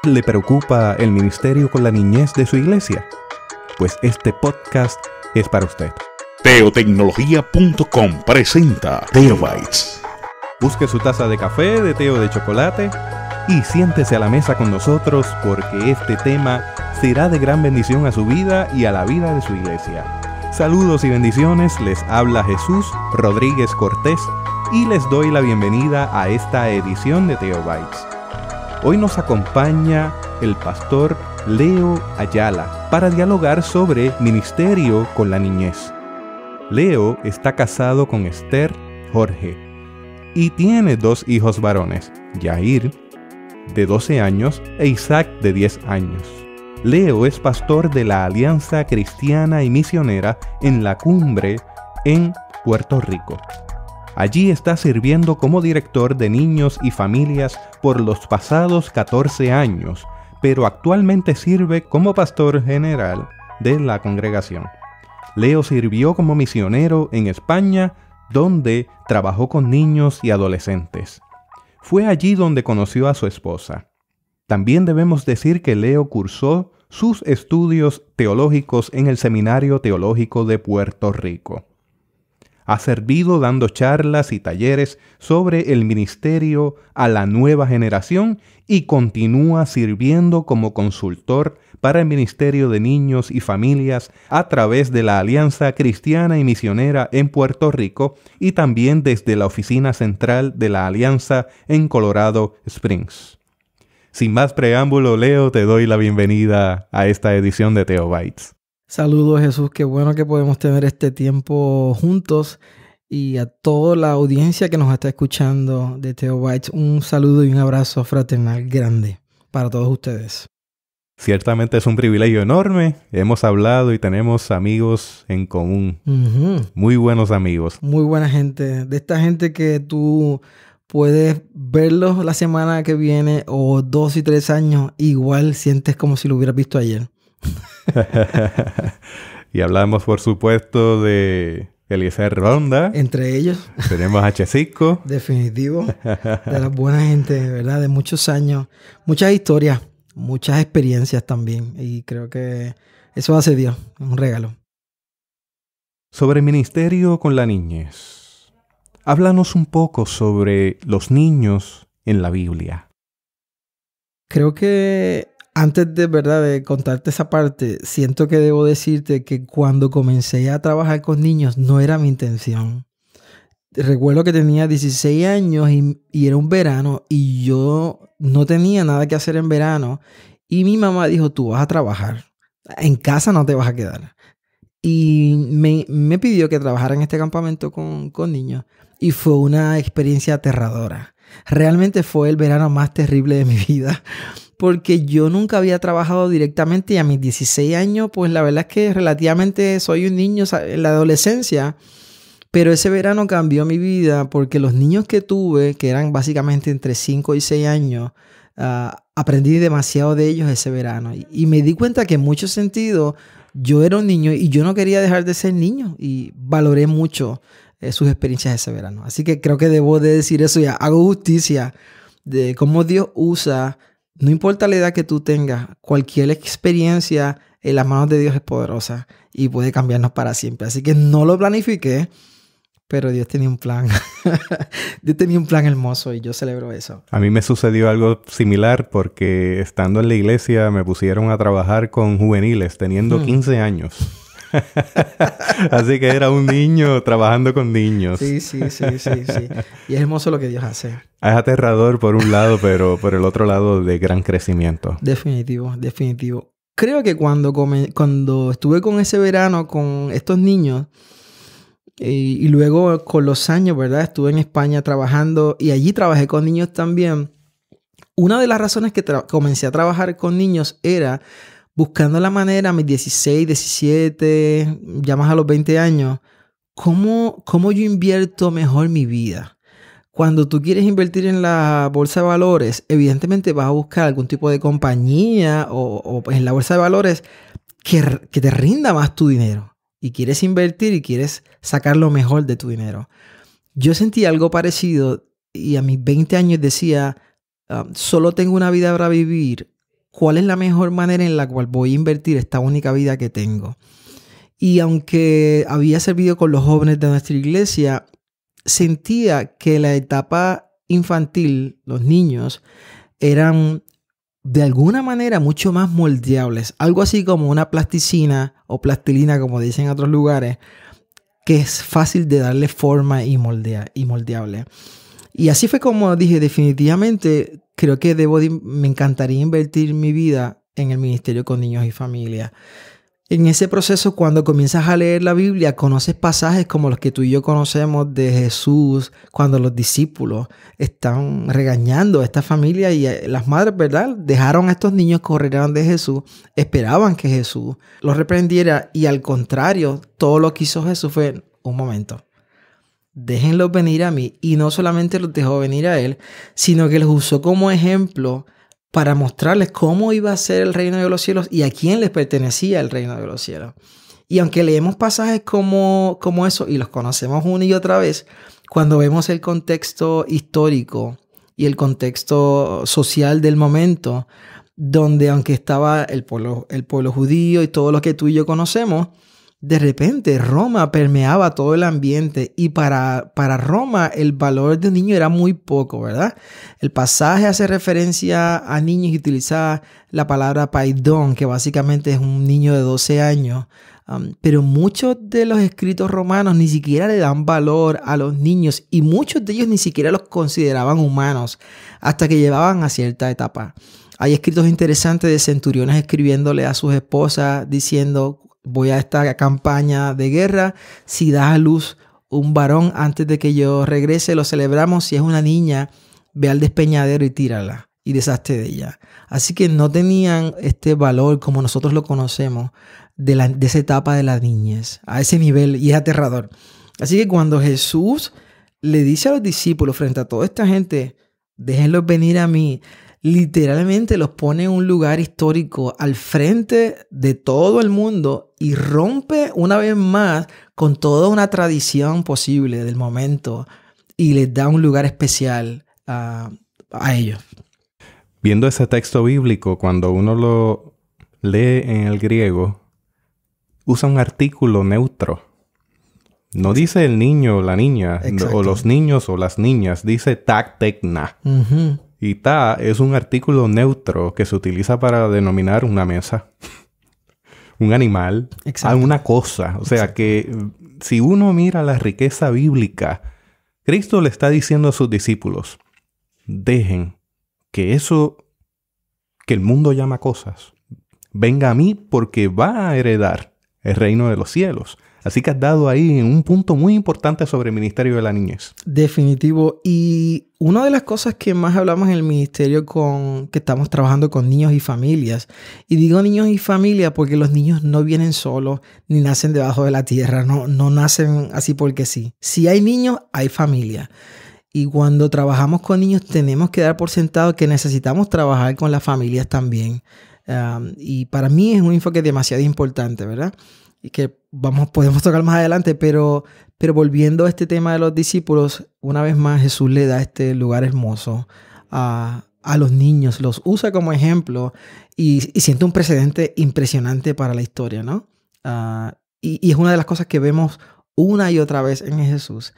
¿Le preocupa el ministerio con la niñez de su iglesia? Pues este podcast es para usted. Teotecnología.com presenta Teobytes. Busque su taza de café, de té o de chocolate y siéntese a la mesa con nosotros porque este tema será de gran bendición a su vida y a la vida de su iglesia. Saludos y bendiciones, les habla Jesús Rodríguez Cortés y les doy la bienvenida a esta edición de Teobytes. Hoy nos acompaña el pastor Leo Ayala para dialogar sobre ministerio con la niñez. Leo está casado con Esther Jorge y tiene 2 hijos varones, Yair, de 12 años, e Isaac, de 10 años. Leo es pastor de la Alianza Cristiana y Misionera en La Cumbre, en Puerto Rico. Allí está sirviendo como director de niños y familias por los pasados 14 años, pero actualmente sirve como pastor general de la congregación. Leo sirvió como misionero en España, donde trabajó con niños y adolescentes. Fue allí donde conoció a su esposa. También debemos decir que Leo cursó sus estudios teológicos en el Seminario Teológico de Puerto Rico. Ha servido dando charlas y talleres sobre el ministerio a la nueva generación y continúa sirviendo como consultor para el Ministerio de Niños y Familias a través de la Alianza Cristiana y Misionera en Puerto Rico y también desde la oficina central de la Alianza en Colorado Springs. Sin más preámbulo, Leo, te doy la bienvenida a esta edición de Teobytes. Saludos, Jesús. Qué bueno que podemos tener este tiempo juntos. Y a toda la audiencia que nos está escuchando de Teobytes, un saludo y un abrazo fraternal grande para todos ustedes. Ciertamente es un privilegio enorme. Hemos hablado y tenemos amigos en común. Muy buenos amigos. Muy buena gente. De esta gente que tú puedes verlos la semana que viene o 2 y 3 años, igual sientes como si lo hubieras visto ayer. Y hablamos, por supuesto, de Eliezer Ronda. Entre ellos. Tenemos a Chesico. Definitivo. De las buenas gente, ¿verdad? De muchos años. Muchas historias. Muchas experiencias también. Y creo que eso hace Dios. Es un regalo. Sobre ministerio con la niñez. Háblanos un poco sobre los niños en la Biblia. Creo que antes de contarte esa parte, siento que debo decirte que cuando comencé a trabajar con niños no era mi intención. Recuerdo que tenía 16 años y era un verano y yo no tenía nada que hacer en verano. Y mi mamá dijo, tú vas a trabajar. En casa no te vas a quedar. Y me pidió que trabajara en este campamento con niños. Y fue una experiencia aterradora. Realmente fue el verano más terrible de mi vida. Porque yo nunca había trabajado directamente y a mis 16 años, pues la verdad es que relativamente soy un niño en la adolescencia. Pero ese verano cambió mi vida porque los niños que tuve, que eran básicamente entre 5 y 6 años, aprendí demasiado de ellos ese verano. Y me di cuenta que en muchos sentidos yo era un niño y yo no quería dejar de ser niño. Y valoré mucho sus experiencias ese verano. Así que creo que debo de decir eso y hago justicia de cómo Dios usa, no importa la edad que tú tengas, cualquier experiencia en las manos de Dios es poderosa y puede cambiarnos para siempre. Así que no lo planifiqué, pero Dios tenía un plan. Dios tenía un plan hermoso y yo celebro eso. A mí me sucedió algo similar porque estando en la iglesia me pusieron a trabajar con juveniles teniendo 15 años. Así que era un niño trabajando con niños. Sí. Y es hermoso lo que Dios hace. Es aterrador por un lado, pero por el otro lado de gran crecimiento. Definitivo. Creo que cuando estuve con ese verano con estos niños y luego con los años, ¿verdad? Estuve en España trabajando y allí trabajé con niños también. Una de las razones que comencé a trabajar con niños era buscando la manera a mis 16, 17, ya más a los 20 años, ¿cómo yo invierto mejor mi vida? Cuando tú quieres invertir en la bolsa de valores, evidentemente vas a buscar algún tipo de compañía o en la bolsa de valores que te rinda más tu dinero. Y quieres invertir y quieres sacar lo mejor de tu dinero. Yo sentí algo parecido y a mis 20 años decía, solo tengo una vida para vivir. ¿cuál es la mejor manera en la cual voy a invertir esta única vida que tengo? Y aunque había servido con los jóvenes de nuestra iglesia, sentía que la etapa infantil, los niños, eran de alguna manera mucho más moldeables. Algo así como una plasticina o plastilina, como dicen en otros lugares, que es fácil de darle forma y moldeable. Y así fue como dije, definitivamente creo que me encantaría invertir mi vida en el ministerio con niños y familia. En ese proceso, cuando comienzas a leer la Biblia, conoces pasajes como los que tú y yo conocemos de Jesús, cuando los discípulos están regañando a esta familia y las madres, ¿verdad? Dejaron a estos niños correr delante de Jesús, esperaban que Jesús los reprendiera y al contrario, todo lo que hizo Jesús fue, un momento, déjenlos venir a mí. Y no solamente los dejó venir a él, sino que los usó como ejemplo para mostrarles cómo iba a ser el reino de los cielos y a quién les pertenecía el reino de los cielos. Y aunque leemos pasajes como eso y los conocemos una y otra vez, cuando vemos el contexto histórico y el contexto social del momento, donde aunque estaba el pueblo judío y todo lo que tú y yo conocemos, de repente Roma permeaba todo el ambiente y para Roma el valor de un niño era muy poco, ¿verdad? El pasaje hace referencia a niños y utiliza la palabra paidón, que básicamente es un niño de 12 años. Pero muchos de los escritos romanos ni siquiera le dan valor a los niños y muchos de ellos ni siquiera los consideraban humanos hasta que llevaban a cierta etapa. Hay escritos interesantes de centuriones escribiéndole a sus esposas diciendo: voy a esta campaña de guerra, si das a luz un varón antes de que yo regrese, lo celebramos. Si es una niña, ve al despeñadero y tírala y deshazte de ella. Así que no tenían este valor como nosotros lo conocemos de esa etapa de la niñez, a ese nivel, y es aterrador. Así que cuando Jesús le dice a los discípulos frente a toda esta gente, déjenlos venir a mí, literalmente los pone en un lugar histórico al frente de todo el mundo y rompe una vez más con toda una tradición posible del momento y les da un lugar especial a ellos. Viendo ese texto bíblico, cuando uno lo lee en el griego, usa un artículo neutro. No dice el niño o la niña, o los niños o las niñas, dice ta tekna. Uh-huh. Y ta es un artículo neutro que se utiliza para denominar una mesa, un animal, una cosa. O sea que si uno mira la riqueza bíblica, Cristo le está diciendo a sus discípulos, dejen que eso que el mundo llama cosas venga a mí porque va a heredar el reino de los cielos. Así que has dado ahí un punto muy importante sobre el ministerio de la niñez. Definitivo. Y una de las cosas que más hablamos en el ministerio que estamos trabajando con niños y familias. Y digo niños y familias porque los niños no vienen solos ni nacen debajo de la tierra. No nacen así porque sí. Si hay niños, hay familia. Y cuando trabajamos con niños tenemos que dar por sentado que necesitamos trabajar con las familias también. Y para mí es un enfoque demasiado importante, ¿verdad? Y que podemos tocar más adelante, pero volviendo a este tema de los discípulos, una vez más Jesús le da este lugar hermoso a los niños, los usa como ejemplo y siente un precedente impresionante para la historia, ¿no? Y es una de las cosas que vemos una y otra vez en Jesús.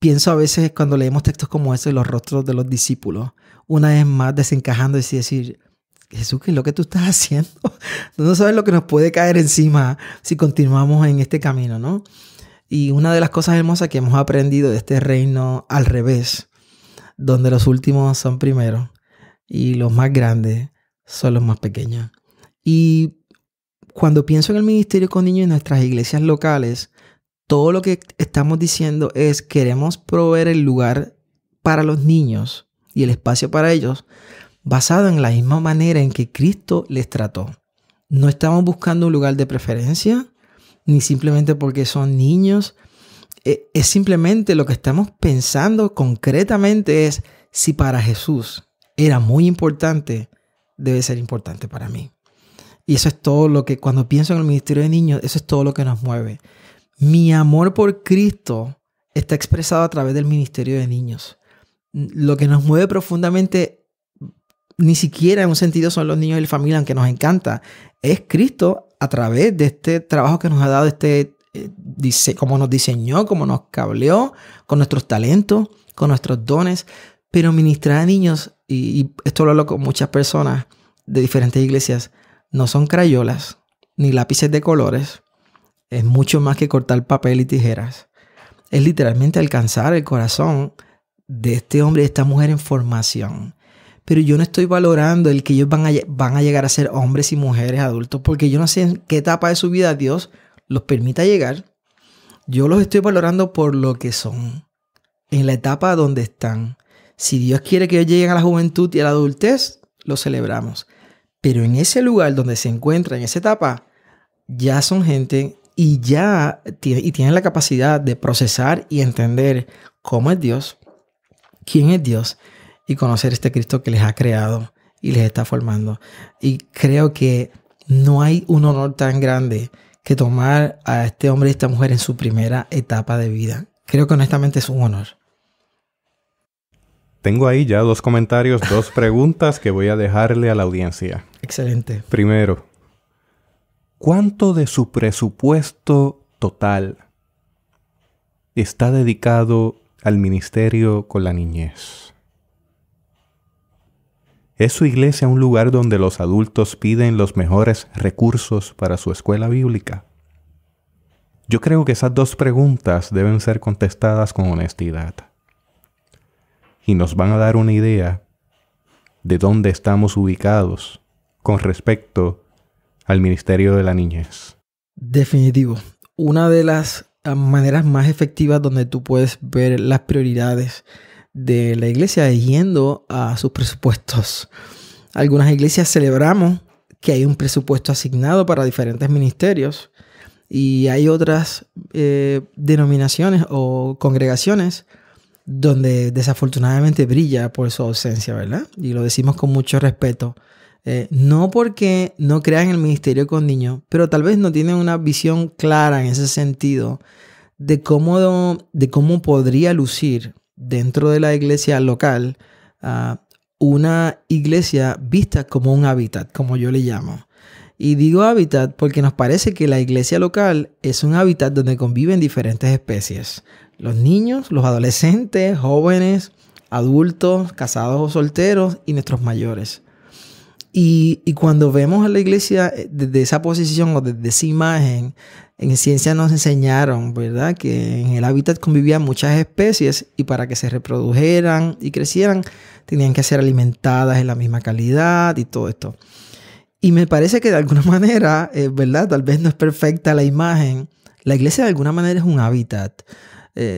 Pienso a veces cuando leemos textos como este, los rostros de los discípulos, una vez más desencajando y decir, Jesús, ¿qué es lo que tú estás haciendo? Tú no sabes lo que nos puede caer encima si continuamos en este camino, ¿no? Y una de las cosas hermosas que hemos aprendido de este reino al revés, donde los últimos son primeros y los más grandes son los más pequeños. Y cuando pienso en el ministerio con niños en nuestras iglesias locales, todo lo que estamos diciendo es queremos proveer el lugar para los niños y el espacio para ellos basado en la misma manera en que Cristo les trató. No estamos buscando un lugar de preferencia, ni simplemente porque son niños. Es simplemente lo que estamos pensando concretamente es si para Jesús era muy importante, debe ser importante para mí. Y eso es todo lo que, cuando pienso en el ministerio de niños, eso es todo lo que nos mueve. Mi amor por Cristo está expresado a través del ministerio de niños. Lo que nos mueve profundamente ni siquiera en un sentido son los niños y la familia, aunque nos encanta. Es Cristo a través de este trabajo que nos ha dado, cómo nos diseñó, cómo nos cableó, con nuestros talentos, con nuestros dones. Pero ministrar a niños, y esto lo hablo con muchas personas de diferentes iglesias, no son crayolas ni lápices de colores. Es mucho más que cortar papel y tijeras. Es literalmente alcanzar el corazón de este hombre y esta mujer en formación. Pero yo no estoy valorando el que ellos van a llegar a ser hombres y mujeres adultos, porque yo no sé en qué etapa de su vida Dios los permita llegar. Yo los estoy valorando por lo que son, en la etapa donde están. Si Dios quiere que ellos lleguen a la juventud y a la adultez, lo celebramos. Pero en ese lugar donde se encuentran, en esa etapa, ya son gente y tienen la capacidad de procesar y entender cómo es Dios, quién es Dios, y conocer este Cristo que les ha creado y les está formando. Y creo que no hay un honor tan grande que tomar a este hombre y esta mujer en su primera etapa de vida. Creo que honestamente es un honor. Tengo ahí ya 2 comentarios, 2 preguntas que voy a dejarle a la audiencia. Excelente. Primero, ¿cuánto de su presupuesto total está dedicado al ministerio con la niñez? ¿Es su iglesia un lugar donde los adultos piden los mejores recursos para su escuela bíblica? Yo creo que esas 2 preguntas deben ser contestadas con honestidad. Y nos van a dar una idea de dónde estamos ubicados con respecto al ministerio de la niñez. Definitivo. Una de las maneras más efectivas donde tú puedes ver las prioridades de la iglesia es yendo a sus presupuestos. Algunas iglesias celebramos que hay un presupuesto asignado para diferentes ministerios y hay otras denominaciones o congregaciones donde desafortunadamente brilla por su ausencia, ¿verdad? Y lo decimos con mucho respeto. No porque no crean el ministerio con niños, pero tal vez no tienen una visión clara en ese sentido de cómo podría lucir dentro de la iglesia local una iglesia vista como un hábitat, como yo le llamo. Y digo hábitat porque nos parece que la iglesia local es un hábitat donde conviven diferentes especies. Los niños, los adolescentes, jóvenes, adultos, casados o solteros y nuestros mayores. Y cuando vemos a la iglesia desde esa posición o desde esa imagen, en ciencia nos enseñaron, ¿verdad?, que en el hábitat convivían muchas especies y para que se reprodujeran y crecieran tenían que ser alimentadas en la misma calidad y todo esto. Y me parece que de alguna manera, ¿verdad?, tal vez no es perfecta la imagen. La iglesia de alguna manera es un hábitat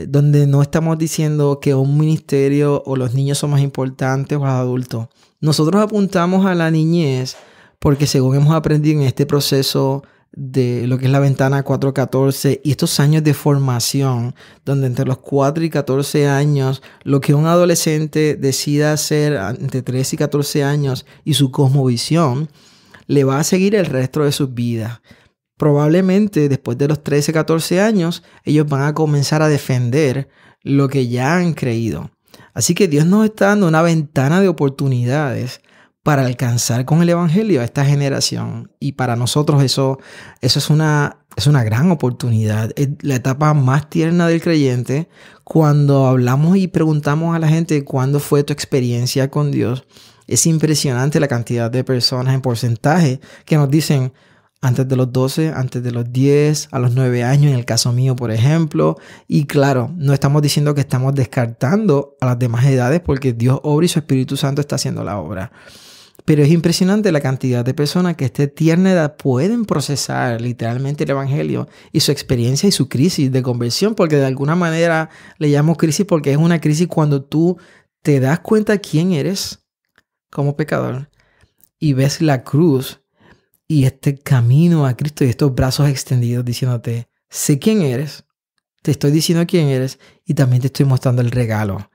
donde no estamos diciendo que un ministerio o los niños son más importantes o los adultos. Nosotros apuntamos a la niñez porque según hemos aprendido en este proceso de lo que es la ventana 4-14 y estos años de formación, donde entre los 4 y 14 años, lo que un adolescente decida hacer entre 3 y 14 años y su cosmovisión, le va a seguir el resto de sus vidas. Probablemente después de los 13, 14 años, ellos van a comenzar a defender lo que ya han creído. Así que Dios nos está dando una ventana de oportunidades para alcanzar con el evangelio a esta generación. Y para nosotros eso es una gran oportunidad. Es la etapa más tierna del creyente. Cuando hablamos y preguntamos a la gente cuándo fue tu experiencia con Dios, es impresionante la cantidad de personas en porcentaje que nos dicen antes de los 12, antes de los 10, a los 9 años, en el caso mío, por ejemplo. Y claro, no estamos diciendo que estamos descartando a las demás edades porque Dios obra y su Espíritu Santo está haciendo la obra. Pero es impresionante la cantidad de personas que a esta tierna edad pueden procesar literalmente el evangelio y su experiencia y su crisis de conversión, porque de alguna manera le llamo crisis porque es una crisis cuando tú te das cuenta quién eres como pecador y ves la cruz y este camino a Cristo y estos brazos extendidos diciéndote, sé quién eres, te estoy diciendo quién eres y también te estoy mostrando el regalo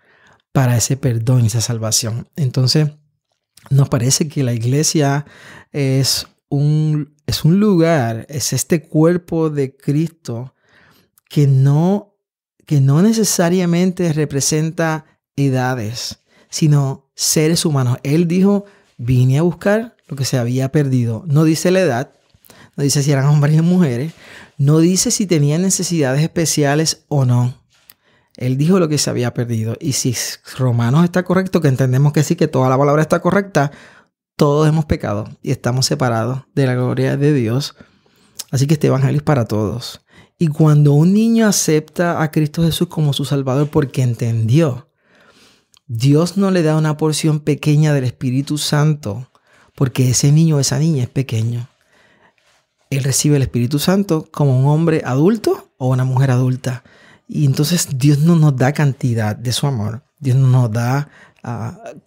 para ese perdón y esa salvación. Entonces, nos parece que la iglesia es un lugar, es este cuerpo de Cristo que no necesariamente representa edades, sino seres humanos. Él dijo, vine a buscar lo que se había perdido. No dice la edad, no dice si eran hombres o mujeres, no dice si tenían necesidades especiales o no. Él dijo lo que se había perdido. Y si Romanos está correcto, que entendemos que sí, que toda la palabra está correcta, todos hemos pecado y estamos separados de la gloria de Dios. Así que este evangelio es para todos. Y cuando un niño acepta a Cristo Jesús como su Salvador porque entendió, Dios no le da una porción pequeña del Espíritu Santo porque ese niño o esa niña es pequeño. Él recibe el Espíritu Santo como un hombre adulto o una mujer adulta. Y entonces Dios no nos da cantidad de su amor. Dios no nos da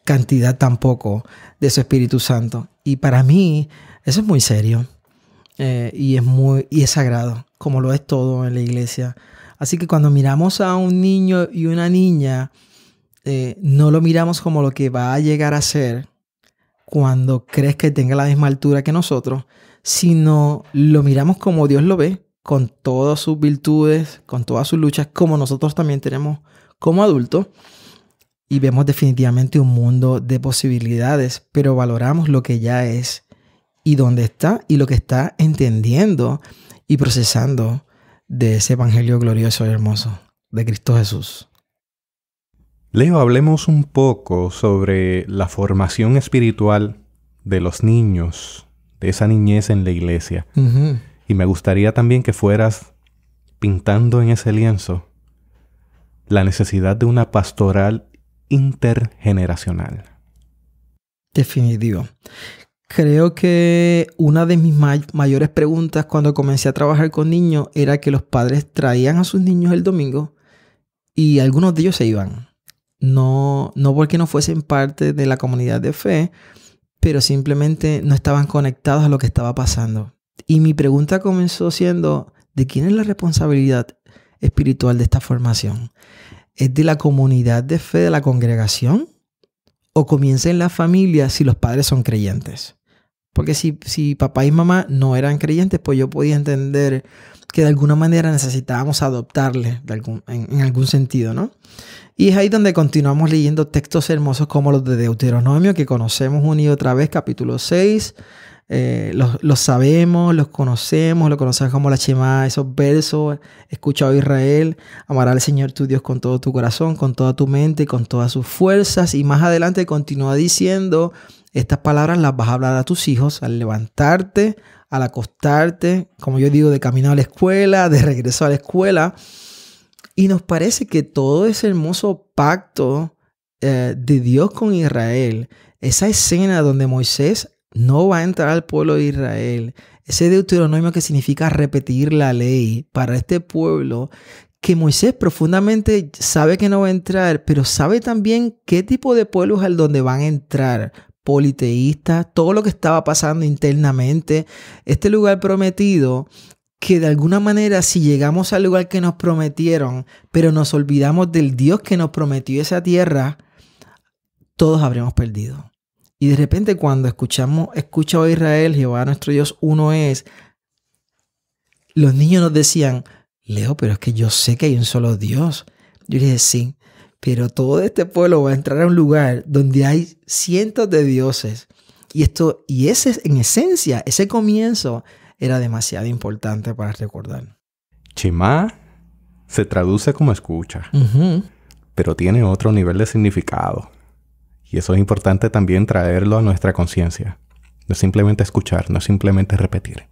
cantidad tampoco de su Espíritu Santo. Y para mí eso es muy serio. Y es sagrado, como lo es todo en la iglesia. Así que cuando miramos a un niño y una niña, no lo miramos como lo que va a llegar a ser cuando crees que tenga la misma altura que nosotros, sino lo miramos como Dios lo ve, con todas sus virtudes, con todas sus luchas, como nosotros también tenemos como adultos. Y vemos definitivamente un mundo de posibilidades, pero valoramos lo que ya es y dónde está y lo que está entendiendo y procesando de ese evangelio glorioso y hermoso de Cristo Jesús. Leo, hablemos un poco sobre la formación espiritual de los niños, de esa niñez en la iglesia. Uh-huh. Y me gustaría también que fueras pintando en ese lienzo la necesidad de una pastoral intergeneracional. Definitivo. Creo que una de mis mayores preguntas cuando comencé a trabajar con niños era que los padres traían a sus niños el domingo y algunos de ellos se iban. No porque no fuesen parte de la comunidad de fe, pero simplemente no estaban conectados a lo que estaba pasando. Y mi pregunta comenzó siendo, ¿de quién es la responsabilidad espiritual de esta formación? ¿Es de la comunidad de fe de la congregación? ¿O comienza en la familia si los padres son creyentes? Porque si papá y mamá no eran creyentes, pues yo podía entender que de alguna manera necesitábamos adoptarles en algún sentido, ¿no? Y es ahí donde continuamos leyendo textos hermosos como los de Deuteronomio, que conocemos una y otra vez, capítulo 6. Los sabemos, los conocemos como la Shema, esos versos. Escucha, oh Israel, amará al Señor tu Dios con todo tu corazón, con toda tu mente y con todas sus fuerzas. Y más adelante continúa diciendo, estas palabras las vas a hablar a tus hijos al levantarte, al acostarte, como yo digo, de camino a la escuela, de regreso a la escuela. Y nos parece que todo ese hermoso pacto de Dios con Israel, esa escena donde Moisés no va a entrar al pueblo de Israel, ese Deuteronomio que significa repetir la ley para este pueblo, que Moisés profundamente sabe que no va a entrar, pero sabe también qué tipo de pueblo es al donde van a entrar. Politeístas, todo lo que estaba pasando internamente, este lugar prometido, que de alguna manera si llegamos al lugar que nos prometieron, pero nos olvidamos del Dios que nos prometió esa tierra, todos habremos perdido. Y de repente cuando escucha, oh Israel, Jehová nuestro Dios uno es, los niños nos decían, Leo, pero es que yo sé que hay un solo Dios. Yo les dije, sí, pero todo este pueblo va a entrar a un lugar donde hay cientos de dioses. Y ese, en esencia, ese comienzo era demasiado importante para recordar. Shema se traduce como escucha, pero tiene otro nivel de significado. Y eso es importante también traerlo a nuestra conciencia. No es simplemente escuchar, no es simplemente repetir.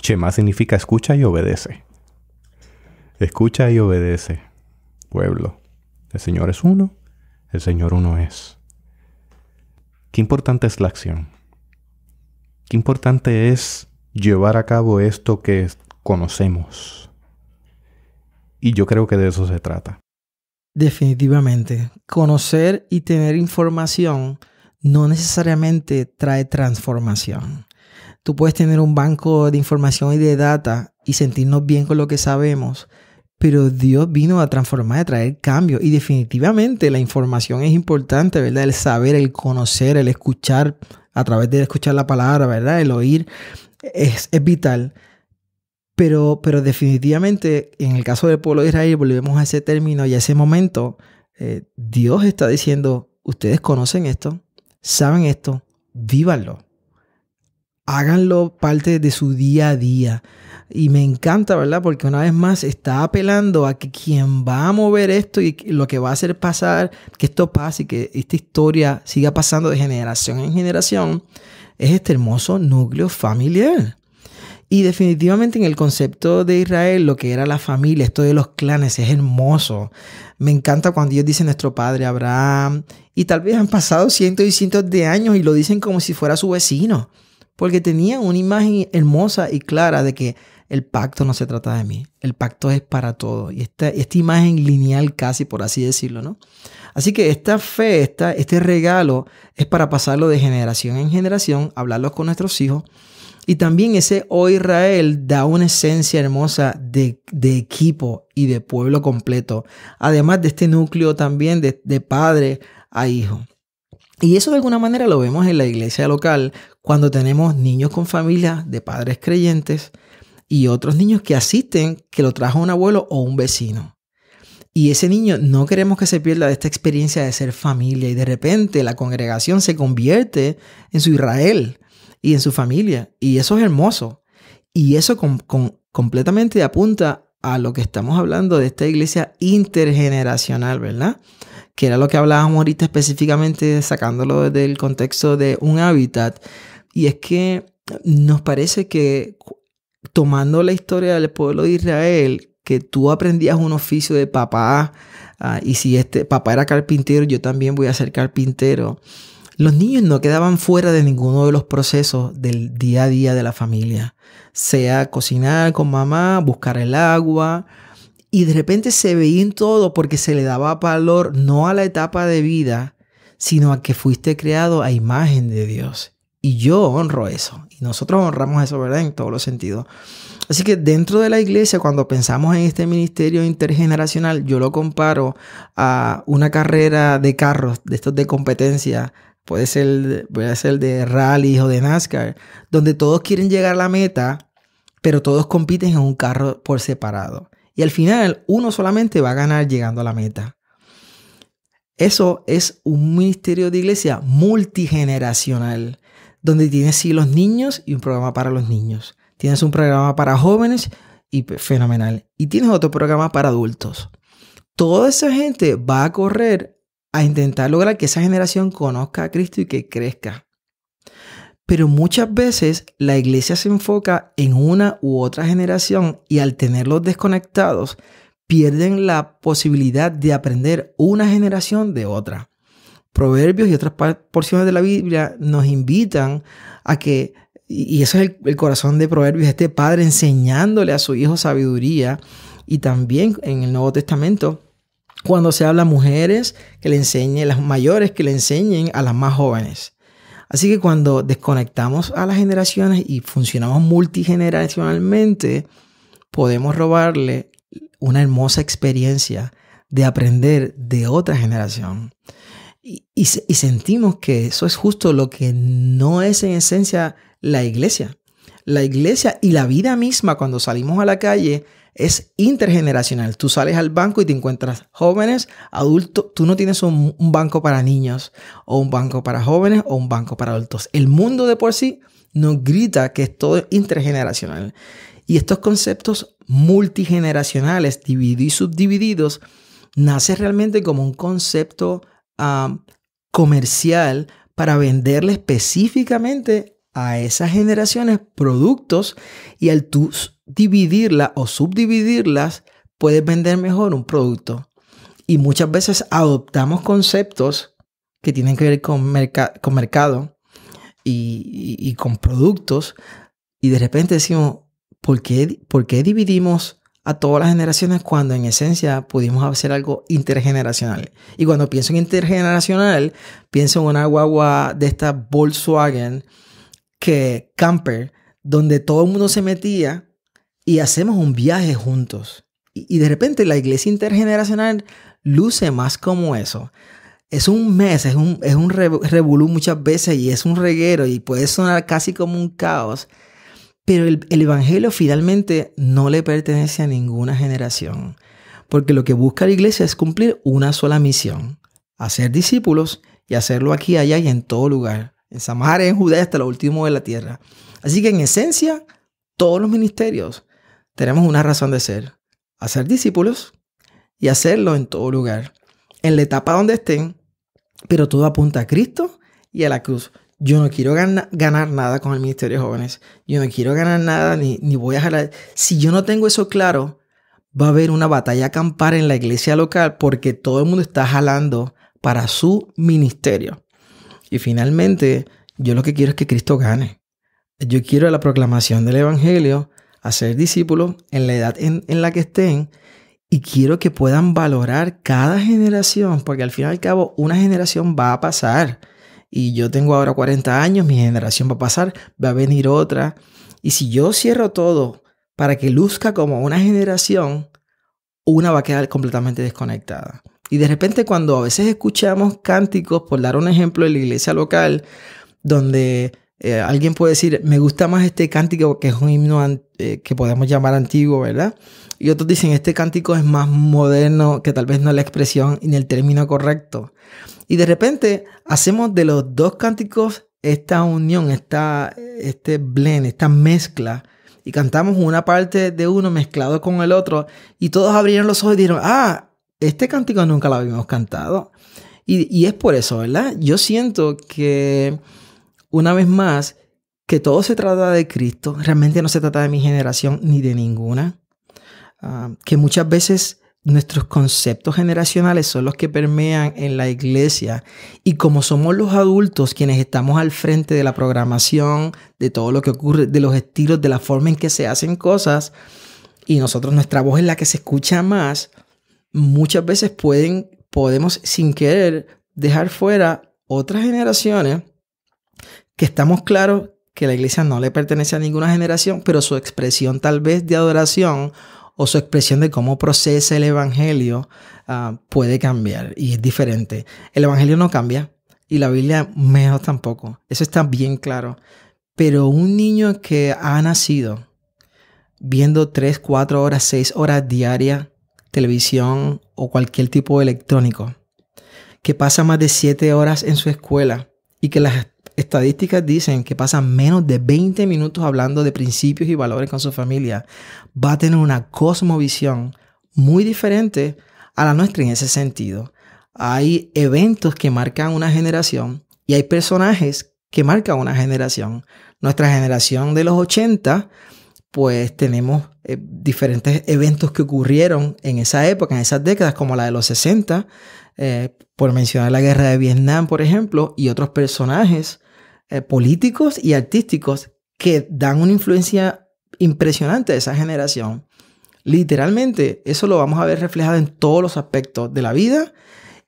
Shema significa escucha y obedece. Escucha y obedece, pueblo. El Señor es uno, el Señor uno es. Qué importante es la acción. Qué importante es llevar a cabo esto que conocemos. Y yo creo que de eso se trata. Definitivamente. Conocer y tener información no necesariamente trae transformación. Tú puedes tener un banco de información y de data y sentirnos bien con lo que sabemos, pero Dios vino a transformar, a traer cambio. Y definitivamente la información es importante, ¿verdad? El saber, el conocer, el escuchar, a través de escuchar la palabra, ¿verdad? El oír es vital. Pero definitivamente, en el caso del pueblo de Israel, volvemos a ese término y a ese momento, Dios está diciendo, ustedes conocen esto, saben esto, vívanlo. Háganlo parte de su día a día. Y me encanta, ¿verdad? Porque una vez más está apelando a que quien va a mover esto y lo que va a hacer pasar, que esto pase y que esta historia siga pasando de generación en generación, es este hermoso núcleo familiar. Y definitivamente en el concepto de Israel, lo que era la familia, esto de los clanes, es hermoso. Me encanta cuando ellos dicen nuestro padre Abraham. Y tal vez han pasado cientos y cientos de años y lo dicen como si fuera su vecino. Porque tenían una imagen hermosa y clara de que el pacto no se trata de mí. El pacto es para todos. Y esta imagen lineal casi, por así decirlo, ¿no? Así que esta fe, este regalo es para pasarlo de generación en generación, hablarlo con nuestros hijos. Y también ese Oh Israel da una esencia hermosa de equipo y de pueblo completo. Además de este núcleo también de padre a hijo. Y eso de alguna manera lo vemos en la iglesia local cuando tenemos niños con familias de padres creyentes y otros niños que asisten, que lo trajo un abuelo o un vecino. Y ese niño no queremos que se pierda de esta experiencia de ser familia y de repente la congregación se convierte en su Israel y en su familia. Y eso es hermoso. Y eso completamente apunta a lo que estamos hablando de esta iglesia intergeneracional, ¿verdad? Que era lo que hablábamos ahorita específicamente, sacándolo del contexto de un hábitat. Y es que nos parece que tomando la historia del pueblo de Israel, que tú aprendías un oficio de papá, y si este papá era carpintero, yo también voy a ser carpintero. Los niños no quedaban fuera de ninguno de los procesos del día a día de la familia. Sea cocinar con mamá, buscar el agua. Y de repente se veía en todo porque se le daba valor no a la etapa de vida, sino a que fuiste creado a imagen de Dios. Y yo honro eso. Y nosotros honramos eso, ¿verdad? En todos los sentidos. Así que dentro de la iglesia, cuando pensamos en este ministerio intergeneracional, yo lo comparo a una carrera de carros, de estos de competencia. Puede ser de rally o de NASCAR, donde todos quieren llegar a la meta, pero todos compiten en un carro por separado. Y al final, uno solamente va a ganar llegando a la meta. Eso es un ministerio de iglesia multigeneracional, donde tienes sí los niños y un programa para los niños. Tienes un programa para jóvenes y fenomenal. Y tienes otro programa para adultos. Toda esa gente va a correr a intentar lograr que esa generación conozca a Cristo y que crezca. Pero muchas veces la iglesia se enfoca en una u otra generación y al tenerlos desconectados pierden la posibilidad de aprender una generación de otra. Proverbios y otras porciones de la Biblia nos invitan a que, y eso es el corazón de Proverbios, este padre enseñándole a su hijo sabiduría. Y también en el Nuevo Testamento, cuando se habla a mujeres, que le enseñen, las mayores que le enseñen a las más jóvenes. Así que cuando desconectamos a las generaciones y funcionamos multigeneracionalmente, podemos robarle una hermosa experiencia de aprender de otra generación. Y sentimos que eso es justo lo que no es en esencia la iglesia. La iglesia y la vida misma cuando salimos a la calle es intergeneracional. Tú sales al banco y te encuentras jóvenes, adultos. Tú no tienes un banco para niños o un banco para jóvenes o un banco para adultos. El mundo de por sí nos grita que es todo intergeneracional. Y estos conceptos multigeneracionales, divididos y subdivididos, nace realmente como un concepto comercial para venderle específicamente a esas generaciones productos, y al tú dividirlas o subdividirlas puedes vender mejor un producto. Y muchas veces adoptamos conceptos que tienen que ver con mercado y con productos, y de repente decimos, ¿por qué dividimos a todas las generaciones cuando en esencia pudimos hacer algo intergeneracional? Y cuando pienso en intergeneracional, pienso en una guagua de esta Volkswagen camper, donde todo el mundo se metía y hacemos un viaje juntos. Y de repente la iglesia intergeneracional luce más como eso. Es un mes, es un revolú muchas veces y es un reguero y puede sonar casi como un caos. Pero el evangelio finalmente no le pertenece a ninguna generación. Porque lo que busca la iglesia es cumplir una sola misión: hacer discípulos y hacerlo aquí, allá y en todo lugar. en Samaria, en Judea, hasta lo último de la tierra. Así que en esencia, todos los ministerios tenemos una razón de ser: hacer discípulos y hacerlo en todo lugar, en la etapa donde estén, pero todo apunta a Cristo y a la cruz. Yo no quiero ganar nada con el ministerio de jóvenes. Yo no quiero ganar nada ni voy a jalar. Si yo no tengo eso claro, va a haber una batalla campal en la iglesia local porque todo el mundo está jalando para su ministerio. Y finalmente, yo lo que quiero es que Cristo gane. Yo quiero la proclamación del evangelio, hacer discípulos en la edad en la que estén, y quiero que puedan valorar cada generación, porque al fin y al cabo una generación va a pasar. Y yo tengo ahora 40 años, mi generación va a pasar, va a venir otra. Y si yo cierro todo para que luzca como una generación, una va a quedar completamente desconectada. Y de repente cuando a veces escuchamos cánticos, por dar un ejemplo, en la iglesia local, donde alguien puede decir, me gusta más este cántico que es un himno que podemos llamar antiguo, ¿verdad? Y otros dicen, este cántico es más moderno, que tal vez no es la expresión ni el término correcto. Y de repente hacemos de los dos cánticos esta unión, este blend, esta mezcla. Y cantamos una parte de uno mezclado con el otro. Y todos abrieron los ojos y dijeron, este cántico nunca lo habíamos cantado. Y es por eso, ¿verdad? Yo siento que, una vez más, que todo se trata de Cristo. Realmente no se trata de mi generación ni de ninguna. Que muchas veces nuestros conceptos generacionales son los que permean en la iglesia. Y como somos los adultos quienes estamos al frente de la programación, de todo lo que ocurre, de los estilos, de la forma en que se hacen cosas, y nuestra voz es la que se escucha más, muchas veces podemos sin querer dejar fuera otras generaciones que estamos claros que la iglesia no le pertenece a ninguna generación, pero su expresión tal vez de adoración o su expresión de cómo procesa el evangelio puede cambiar y es diferente. El evangelio no cambia y la Biblia menos tampoco. Eso está bien claro. Pero un niño que ha nacido viendo 3, 4 horas, 6 horas diarias televisión o cualquier tipo de electrónico, que pasa más de 7 horas en su escuela y que las estadísticas dicen que pasan menos de 20 minutos hablando de principios y valores con su familia, va a tener una cosmovisión muy diferente a la nuestra en ese sentido. Hay eventos que marcan una generación y hay personajes que marcan una generación. Nuestra generación de los 80, pues tenemos diferentes eventos que ocurrieron en esa época, en esas décadas, como la de los 60, por mencionar la guerra de Vietnam, por ejemplo, y otros personajes políticos y artísticos que dan una influencia impresionante de esa generación. Literalmente, eso lo vamos a ver reflejado en todos los aspectos de la vida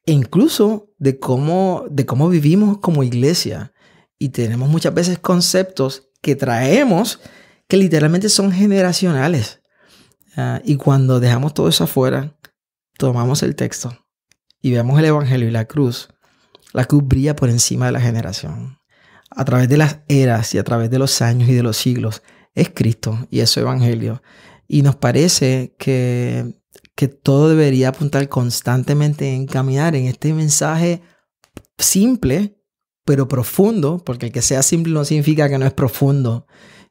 e incluso de cómo vivimos como iglesia. Y tenemos muchas veces conceptos que traemos que literalmente son generacionales. Y cuando dejamos todo eso afuera, tomamos el texto y vemos el evangelio y la cruz brilla por encima de la generación. A través de las eras y a través de los años y de los siglos, es Cristo y es su evangelio. Y nos parece que todo debería apuntar constantemente en caminar en este mensaje simple, pero profundo, porque el que sea simple no significa que no es profundo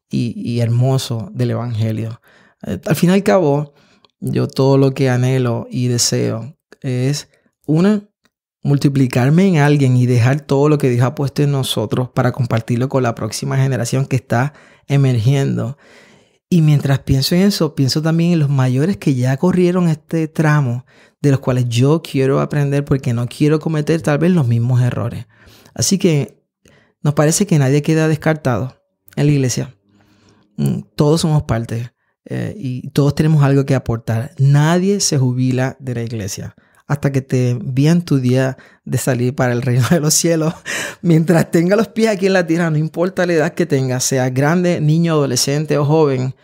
y hermoso del evangelio. Al fin y al cabo, yo todo lo que anhelo y deseo es, multiplicarme en alguien y dejar todo lo que Dios ha puesto en nosotros para compartirlo con la próxima generación que está emergiendo. Y mientras pienso en eso, pienso también en los mayores que ya corrieron este tramo, de los cuales yo quiero aprender porque no quiero cometer tal vez los mismos errores. Así que nos parece que nadie queda descartado en la iglesia. Todos somos parte y todos tenemos algo que aportar. Nadie se jubila de la iglesia hasta que te envían tu día de salir para el reino de los cielos. Mientras tenga los pies aquí en la tierra, no importa la edad que tengas, sea grande, niño, adolescente o joven,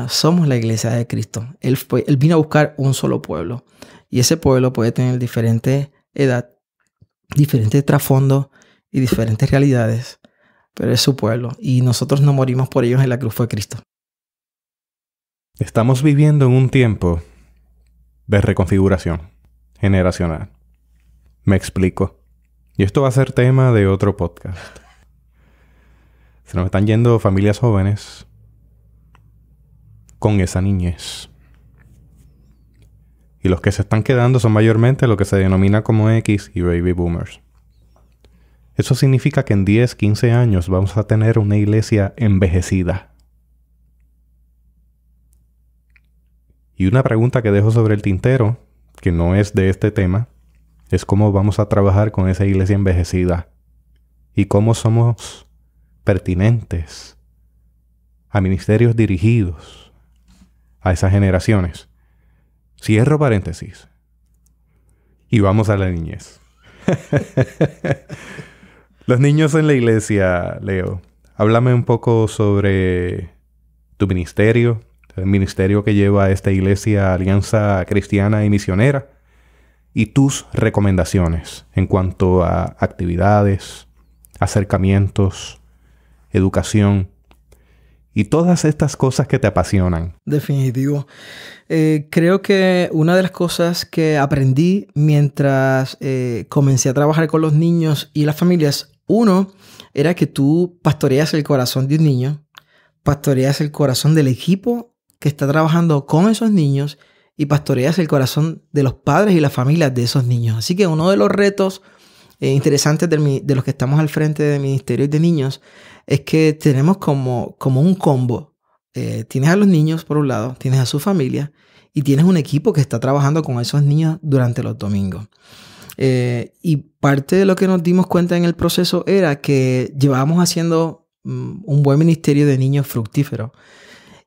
somos la iglesia de Cristo. Él vino a buscar un solo pueblo. Y ese pueblo puede tener diferente edad, diferentes trasfondos y diferentes realidades. Pero es su pueblo. Y nosotros no morimos por ellos en la cruz, fue Cristo. Estamos viviendo en un tiempo de reconfiguración generacional. Me explico. Y esto va a ser tema de otro podcast. Se nos están yendo familias jóvenes con esa niñez. Y los que se están quedando son mayormente lo que se denomina como X y Baby Boomers. Eso significa que en 10, 15 años vamos a tener una iglesia envejecida. Y una pregunta que dejo sobre el tintero, que no es de este tema, es cómo vamos a trabajar con esa iglesia envejecida. Y cómo somos pertinentes a ministerios dirigidos a esas generaciones. Cierro paréntesis. Y vamos a la niñez. Los niños en la iglesia, Leo. Háblame un poco sobre tu ministerio, el ministerio que lleva esta iglesia Alianza Cristiana y Misionera, y tus recomendaciones en cuanto a actividades, acercamientos, educación y todas estas cosas que te apasionan. Definitivo. Creo que una de las cosas que aprendí mientras comencé a trabajar con los niños y las familias, uno, era que tú pastoreas el corazón de un niño, pastoreas el corazón del equipo que está trabajando con esos niños y pastoreas el corazón de los padres y las familias de esos niños. Así que uno de los retos interesantes de los que estamos al frente de ministerios de niños es que tenemos como un combo. Tienes a los niños por un lado, tienes a su familia y tienes un equipo que está trabajando con esos niños durante los domingos. Y parte de lo que nos dimos cuenta en el proceso era que llevábamos haciendo un buen ministerio de niños fructífero.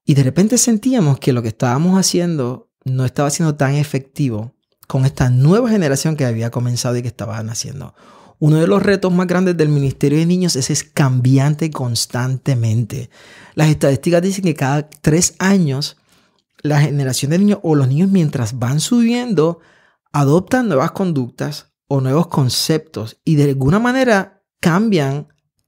Y de repente sentíamos que lo que estábamos haciendo no estaba siendo tan efectivo con esta nueva generación que había comenzado y que estaba naciendo. Uno de los retos más grandes del ministerio de niños es cambiante constantemente. Las estadísticas dicen que cada 3 años la generación de niños o los niños mientras van subiendo adoptan nuevas conductas o nuevos conceptos y de alguna manera cambian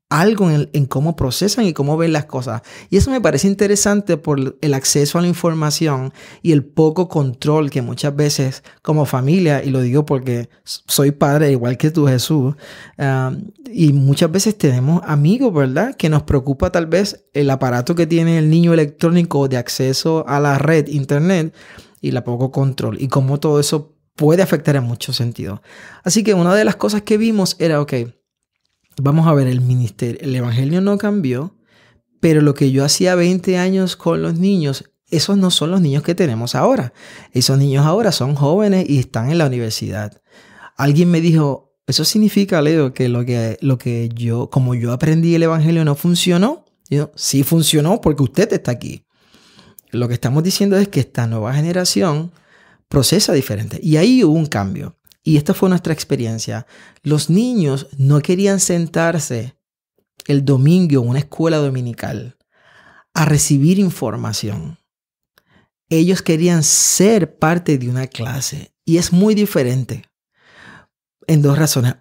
algo en cómo procesan y cómo ven las cosas. Y eso me parece interesante por el acceso a la información y el poco control que muchas veces como familia, y lo digo porque soy padre igual que tú, Jesús, y muchas veces tenemos amigos, ¿verdad? Que nos preocupa tal vez el aparato que tiene el niño electrónico de acceso a la red, internet, y la poco control. Y cómo todo eso puede afectar en muchos sentidos. Así que una de las cosas que vimos era, ok, vamos a ver, el evangelio no cambió, pero lo que yo hacía 20 años con los niños, esos no son los niños que tenemos ahora. Esos niños ahora son jóvenes y están en la universidad. Alguien me dijo, ¿eso significa, Leo, que como yo aprendí el evangelio no funcionó? Y yo, sí funcionó porque usted está aquí. Lo que estamos diciendo es que esta nueva generación procesa diferente. Y ahí hubo un cambio. Y esta fue nuestra experiencia. Los niños no querían sentarse el domingo en una escuela dominical a recibir información. Ellos querían ser parte de una clase. Y es muy diferente. En 2 razones.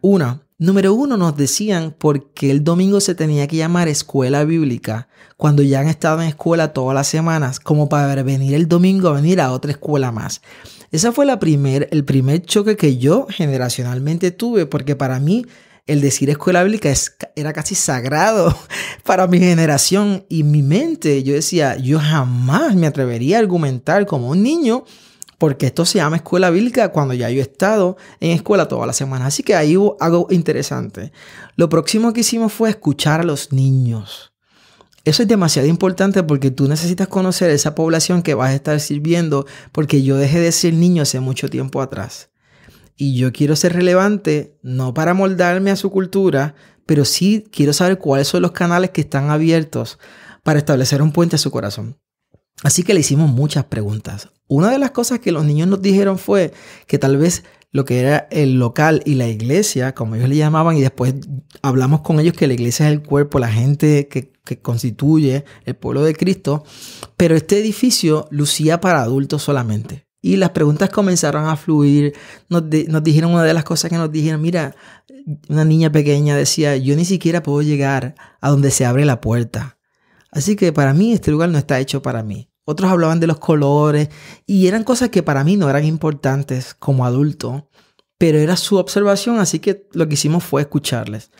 Número 1, nos decían por qué el domingo se tenía que llamar escuela bíblica cuando ya han estado en escuela todas las semanas, como para venir el domingo a venir a otra escuela más. Ese fue el primer choque que yo generacionalmente tuve, porque para mí el decir escuela bíblica era casi sagrado para mi generación. Y en mi mente yo decía, yo jamás me atrevería a argumentar como un niño porque esto se llama escuela bíblica cuando ya yo he estado en escuela todas las semanas. Así que ahí hubo algo interesante. Lo próximo que hicimos fue escuchar a los niños. Eso es demasiado importante porque tú necesitas conocer esa población que vas a estar sirviendo, porque yo dejé de ser niño hace mucho tiempo atrás. Y yo quiero ser relevante, no para moldarme a su cultura, pero sí quiero saber cuáles son los canales que están abiertos para establecer un puente a su corazón. Así que le hicimos muchas preguntas. Una de las cosas que los niños nos dijeron fue que tal vez lo que era el local y la iglesia, como ellos le llamaban, y después hablamos con ellos que la iglesia es el cuerpo, la gente que constituye el pueblo de Cristo, pero este edificio lucía para adultos solamente. Y las preguntas comenzaron a fluir. Nos dijeron una de las cosas que nos dijeron, mira, una niña pequeña decía, yo ni siquiera puedo llegar a donde se abre la puerta. Así que para mí este lugar no está hecho para mí. Otros hablaban de los colores y eran cosas que para mí no eran importantes como adulto, pero era su observación, así que lo que hicimos fue escucharles.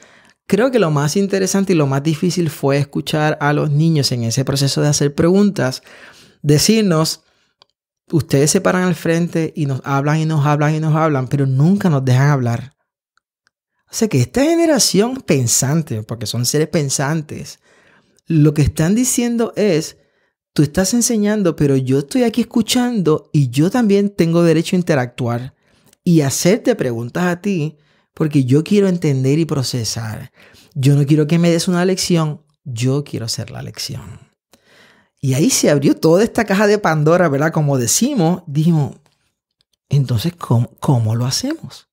Creo que lo más interesante y lo más difícil fue escuchar a los niños en ese proceso de hacer preguntas, decirnos, ustedes se paran al frente y nos hablan y nos hablan y nos hablan, pero nunca nos dejan hablar. O sea que esta generación pensante, porque son seres pensantes, lo que están diciendo es, tú estás enseñando, pero yo estoy aquí escuchando y yo también tengo derecho a interactuar y hacerte preguntas a ti porque yo quiero entender y procesar. Yo no quiero que me des una lección, yo quiero ser la lección. Y ahí se abrió toda esta caja de Pandora, ¿verdad? Como decimos, dijimos, entonces, ¿cómo lo hacemos?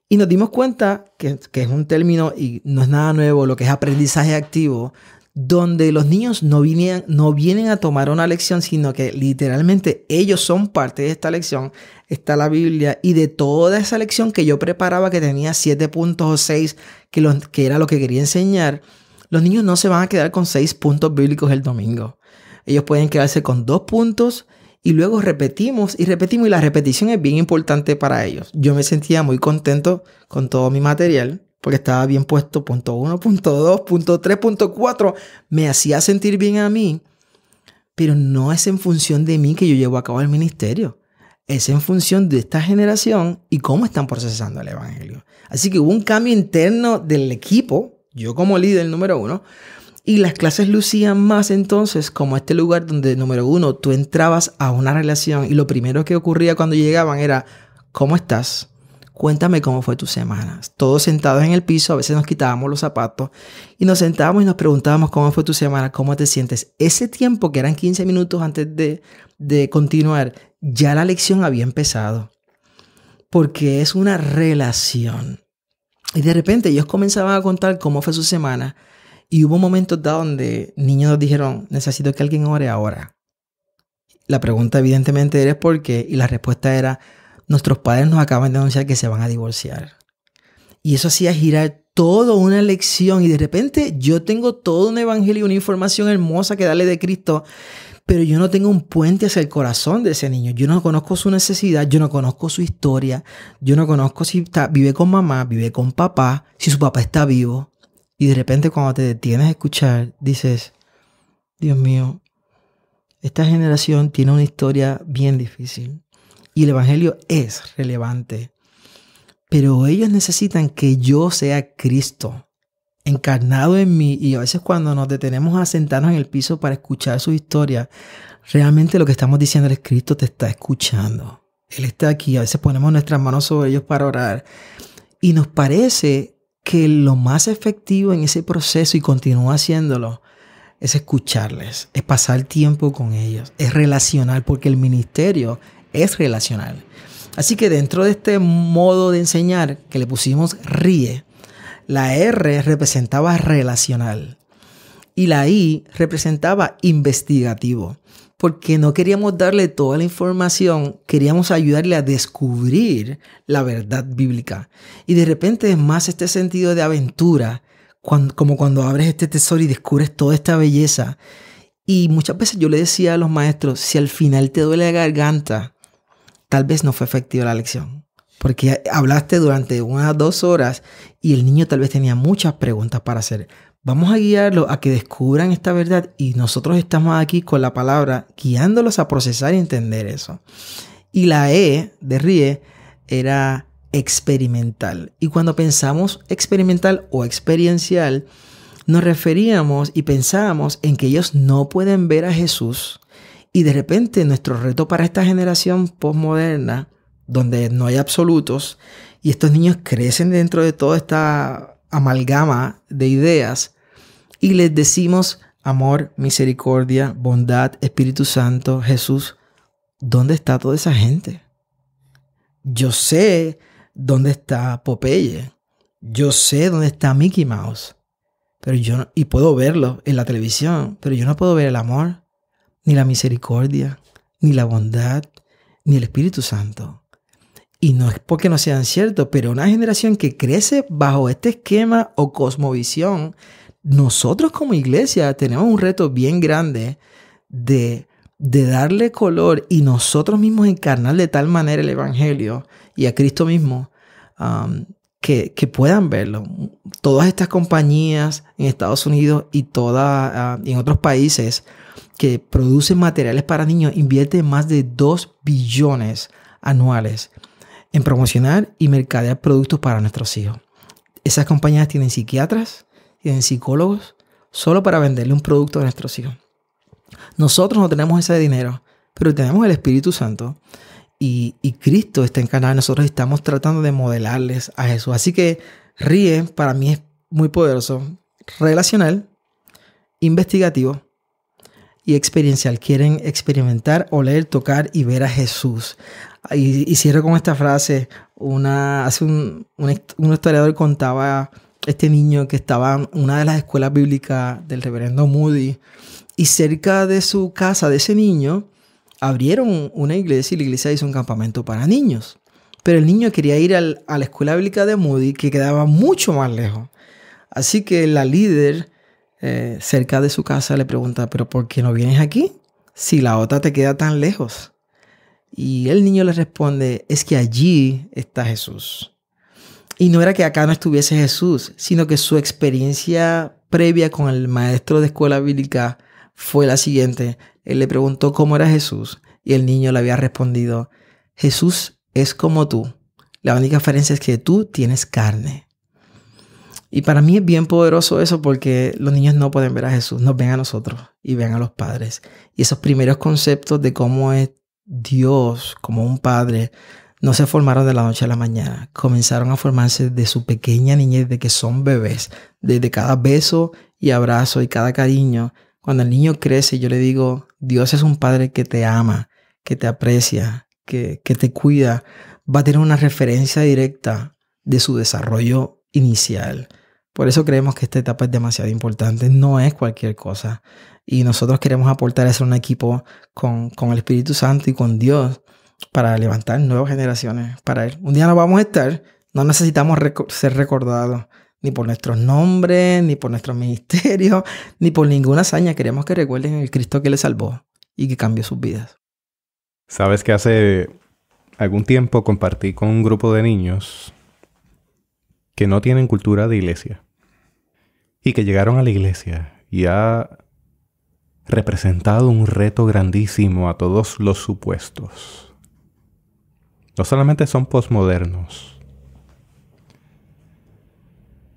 Y nos dimos cuenta que es un término y no es nada nuevo, lo que es aprendizaje activo, donde los niños no vienen a tomar una lección, sino que literalmente ellos son parte de esta lección. Está la Biblia y de toda esa lección que yo preparaba, que tenía 7 puntos o 6, que era lo que quería enseñar, los niños no se van a quedar con 6 puntos bíblicos el domingo. Ellos pueden quedarse con 2 puntos y luego repetimos y la repetición es bien importante para ellos. Yo me sentía muy contento con todo mi material porque estaba bien puesto, punto 1, punto 2, punto 3, punto 4. Me hacía sentir bien a mí, pero no es en función de mí que yo llevo a cabo el ministerio. Es en función de esta generación y cómo están procesando el evangelio. Así que hubo un cambio interno del equipo, yo como líder número 1, y las clases lucían más entonces como este lugar donde, número 1, tú entrabas a una relación y lo primero que ocurría cuando llegaban era, ¿cómo estás? Cuéntame cómo fue tu semana. Todos sentados en el piso, a veces nos quitábamos los zapatos y nos sentábamos y nos preguntábamos cómo fue tu semana, cómo te sientes. Ese tiempo, que eran 15 minutos antes de continuar, ya la lección había empezado. Porque es una relación. Y de repente ellos comenzaban a contar cómo fue su semana. Y hubo momentos dados donde niños nos dijeron, necesito que alguien ore ahora. La pregunta evidentemente era ¿por qué? Y la respuesta era, nuestros padres nos acaban de anunciar que se van a divorciar. Y eso hacía girar toda una lección. Y de repente yo tengo todo un evangelio, una información hermosa que darle de Cristo, pero yo no tengo un puente hacia el corazón de ese niño. Yo no conozco su necesidad, yo no conozco su historia, yo no conozco si vive con mamá, vive con papá, si su papá está vivo. Y de repente cuando te detienes a escuchar, dices, Dios mío, esta generación tiene una historia bien difícil. Y el evangelio es relevante. Pero ellos necesitan que yo sea Cristo encarnado en mí. Y a veces cuando nos detenemos a sentarnos en el piso para escuchar su historia, realmente lo que estamos diciendo es Cristo te está escuchando. Él está aquí. A veces ponemos nuestras manos sobre ellos para orar. Y nos parece que lo más efectivo en ese proceso, y continúa haciéndolo, es escucharles, es pasar tiempo con ellos, es relacional, porque el ministerio es relacional. Así que dentro de este modo de enseñar que le pusimos RIE, la R representaba relacional y la I representaba investigativo, porque no queríamos darle toda la información, queríamos ayudarle a descubrir la verdad bíblica. Y de repente es más este sentido de aventura, como cuando abres este tesoro y descubres toda esta belleza. Y muchas veces yo le decía a los maestros, si al final te duele la garganta, tal vez no fue efectiva la lección. Porque hablaste durante 1 o 2 horas y el niño tal vez tenía muchas preguntas para hacer. Vamos a guiarlos a que descubran esta verdad y nosotros estamos aquí con la palabra guiándolos a procesar y entender eso. Y la E de RIE era experimental. Y cuando pensamos experimental o experiencial, nos referíamos y pensábamos en que ellos no pueden ver a Jesús. Y de repente nuestro reto para esta generación postmoderna, donde no hay absolutos, y estos niños crecen dentro de toda esta amalgama de ideas, y les decimos amor, misericordia, bondad, Espíritu Santo, Jesús. ¿Dónde está toda esa gente? Yo sé dónde está Popeye. Yo sé dónde está Mickey Mouse. Pero y puedo verlo en la televisión, pero yo no puedo ver el amor, ni la misericordia, ni la bondad, ni el Espíritu Santo. Y no es porque no sean ciertos, pero una generación que crece bajo este esquema o cosmovisión, nosotros como iglesia tenemos un reto bien grande de darle color y nosotros mismos encarnar de tal manera el evangelio y a Cristo mismo, que puedan verlo. Todas estas compañías en Estados Unidos y en otros países que producen materiales para niños invierten más de 2 billones anuales en promocionar y mercadear productos para nuestros hijos. Esas compañías tienen psiquiatras, tienen psicólogos, solo para venderle un producto a nuestros hijos. Nosotros no tenemos ese dinero, pero tenemos el Espíritu Santo y Cristo está encarnado en nosotros y estamos tratando de modelarles a Jesús. Así que Ríe para mí es muy poderoso, relacional, investigativo y experiencial. Quieren experimentar, oler, tocar y ver a Jesús. Y cierro con esta frase. Un historiador contaba este niño que estaba en una de las escuelas bíblicas del reverendo Moody, y cerca de su casa de ese niño abrieron una iglesia y la iglesia hizo un campamento para niños. Pero el niño quería ir a la escuela bíblica de Moody, que quedaba mucho más lejos. Así que la líder cerca de su casa le pregunta, ¿pero por qué no vienes aquí si la otra te queda tan lejos? Y el niño le responde, es que allí está Jesús. Y no era que acá no estuviese Jesús, sino que su experiencia previa con el maestro de escuela bíblica fue la siguiente. Él le preguntó cómo era Jesús y el niño le había respondido, Jesús es como tú. La única diferencia es que tú tienes carne. Y para mí es bien poderoso eso porque los niños no pueden ver a Jesús, nos ven a nosotros y ven a los padres. Y esos primeros conceptos de cómo es Dios como un padre no se formaron de la noche a la mañana. Comenzaron a formarse de su pequeña niñez, de que son bebés. Desde cada beso y abrazo y cada cariño. Cuando el niño crece, yo le digo, Dios es un padre que te ama, que te aprecia, que te cuida. Va a tener una referencia directa de su desarrollo inicial. Por eso creemos que esta etapa es demasiado importante. No es cualquier cosa. Y nosotros queremos aportar a ser un equipo con el Espíritu Santo y con Dios para levantar nuevas generaciones para Él. Un día nos vamos a estar. No necesitamos ser recordados ni por nuestros nombres, ni por nuestros ministerios, ni por ninguna hazaña. Queremos que recuerden el Cristo que les salvó y que cambió sus vidas. Sabes que hace algún tiempo compartí con un grupo de niños que no tienen cultura de iglesia y que llegaron a la iglesia y ha representado un reto grandísimo a todos los supuestos. No solamente son posmodernos,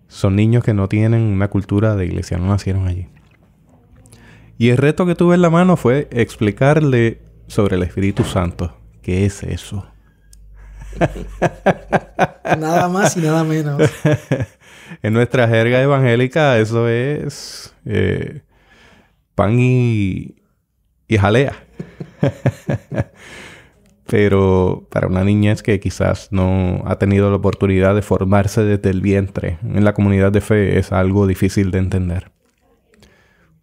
son niños que no tienen una cultura de iglesia, no nacieron allí. Y el reto que tuve en la mano fue explicarle sobre el Espíritu Santo. ¿Qué es eso? Nada más y nada menos. En nuestra jerga evangélica eso es pan y jalea. Pero para una niñez que quizás no ha tenido la oportunidad de formarse desde el vientre en la comunidad de fe es algo difícil de entender.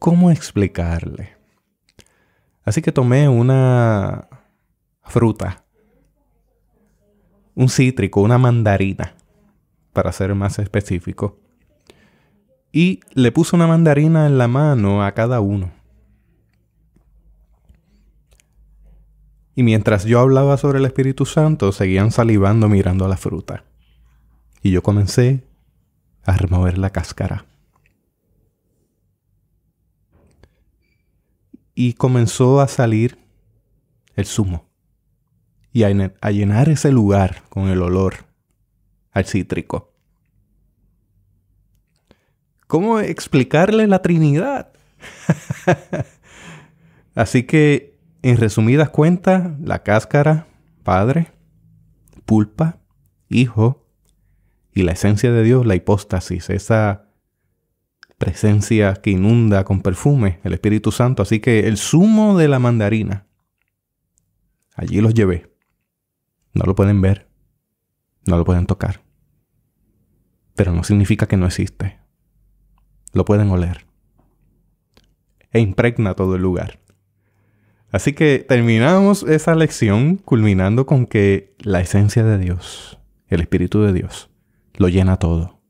¿Cómo explicarle? Así que tomé una fruta, un cítrico, una mandarina, para ser más específico. Y le puse una mandarina en la mano a cada uno. Y mientras yo hablaba sobre el Espíritu Santo, seguían salivando mirando a la fruta. Y yo comencé a remover la cáscara. Y comenzó a salir el zumo. Y a llenar ese lugar con el olor al cítrico. ¿Cómo explicarle la Trinidad? Así que, en resumidas cuentas, la cáscara, Padre, pulpa, Hijo, y la esencia de Dios, la hipóstasis, esa presencia que inunda con perfume, el Espíritu Santo. Así que el zumo de la mandarina, allí los llevé. No lo pueden ver, no lo pueden tocar, pero no significa que no existe. Lo pueden oler e impregna todo el lugar. Así que terminamos esa lección culminando con que la esencia de Dios, el Espíritu de Dios, lo llena todo.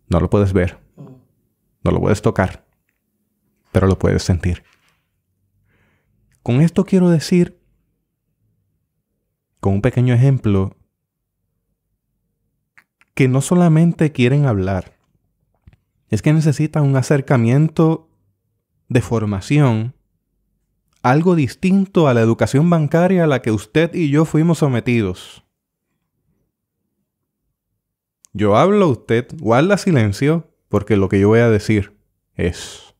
No lo puedes ver, no lo puedes tocar, pero lo puedes sentir. Con esto quiero decir, con un pequeño ejemplo, que no solamente quieren hablar, es que necesitan un acercamiento de formación, algo distinto a la educación bancaria a la que usted y yo fuimos sometidos. Yo hablo, usted guarda silencio, porque lo que yo voy a decir es